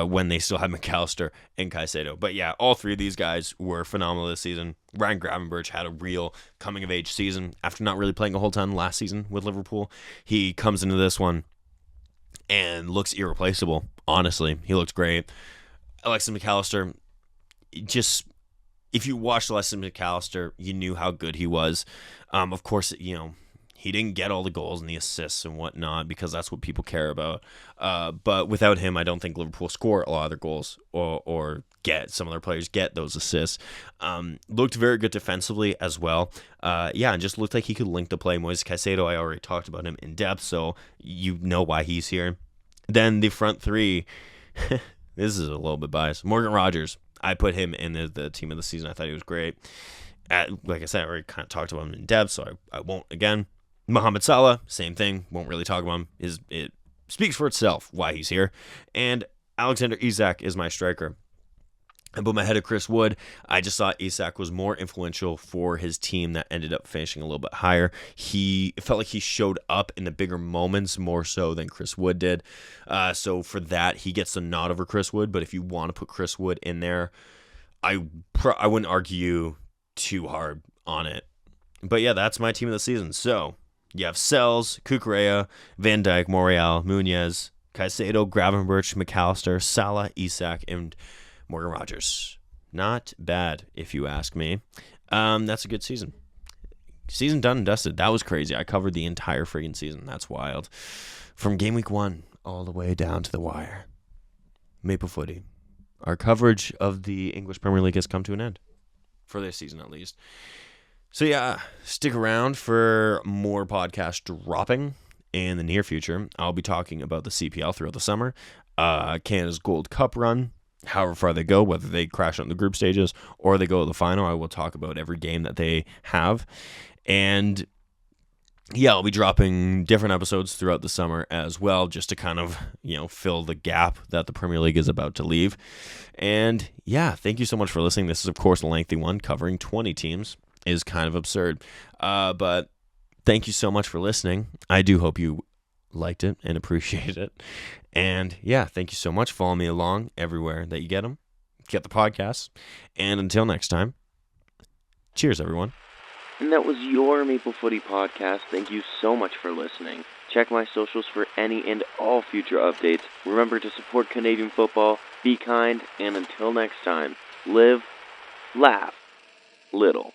when they still had McAllister and Caicedo. But yeah, all three of these guys were phenomenal this season. Ryan Gravenberch had a real coming-of-age season after not really playing a whole ton last season with Liverpool. He comes into this one and looks irreplaceable. Honestly, he looks great. Alexis McAllister, just if you watched Alexis McAllister, you knew how good he was. Of course, he He didn't get all the goals and the assists and whatnot because that's what people care about. But without him, I don't think Liverpool score a lot of their goals or get some of their players get those assists. Looked very good defensively as well. And just looked like he could link the play. Moises Caicedo, I already talked about him in depth, so you know why he's here. Then the front three, this is a little bit biased. Morgan Rogers, I put him in the team of the season. I thought he was great. Like I said, I already kind of talked about him in depth, so I won't again. Mohamed Salah, same thing. Won't really talk about him. It speaks for itself why he's here. And Alexander Isak is my striker. I put my head of Chris Wood. I just thought Isak was more influential for his team that ended up finishing a little bit higher. It felt like he showed up in the bigger moments more so than Chris Wood did. So for that, he gets the nod over Chris Wood. But if you want to put Chris Wood in there, I wouldn't argue too hard on it. But yeah, that's my team of the season. So you have Sells, Kukurea, Van Dijk, Monreal, Munez, Caicedo, Gravenberch, McAllister, Salah, Isak, and Morgan Rogers. Not bad, if you ask me. That's a good season. Season done and dusted. That was crazy. I covered the entire friggin' season. That's wild. From game week 1 all the way down to the wire. Maple Footy. Our coverage of the English Premier League has come to an end. For this season, at least. So yeah, stick around for more podcasts dropping in the near future. I'll be talking about the CPL throughout the summer, Canada's Gold Cup run, however far they go, whether they crash on the group stages or they go to the final. I will talk about every game that they have. And yeah, I'll be dropping different episodes throughout the summer as well, just to kind of, fill the gap that the Premier League is about to leave. And yeah, thank you so much for listening. This is, of course, a lengthy one covering 20 teams. Is kind of absurd. But thank you so much for listening. I do hope you liked it and appreciated it. And yeah, thank you so much. Follow me along everywhere that you get them. Get the podcast. And until next time, cheers, everyone. And that was your Maple Footy podcast. Thank you so much for listening. Check my socials for any and all future updates. Remember to support Canadian football, be kind, and until next time, live, laugh, little.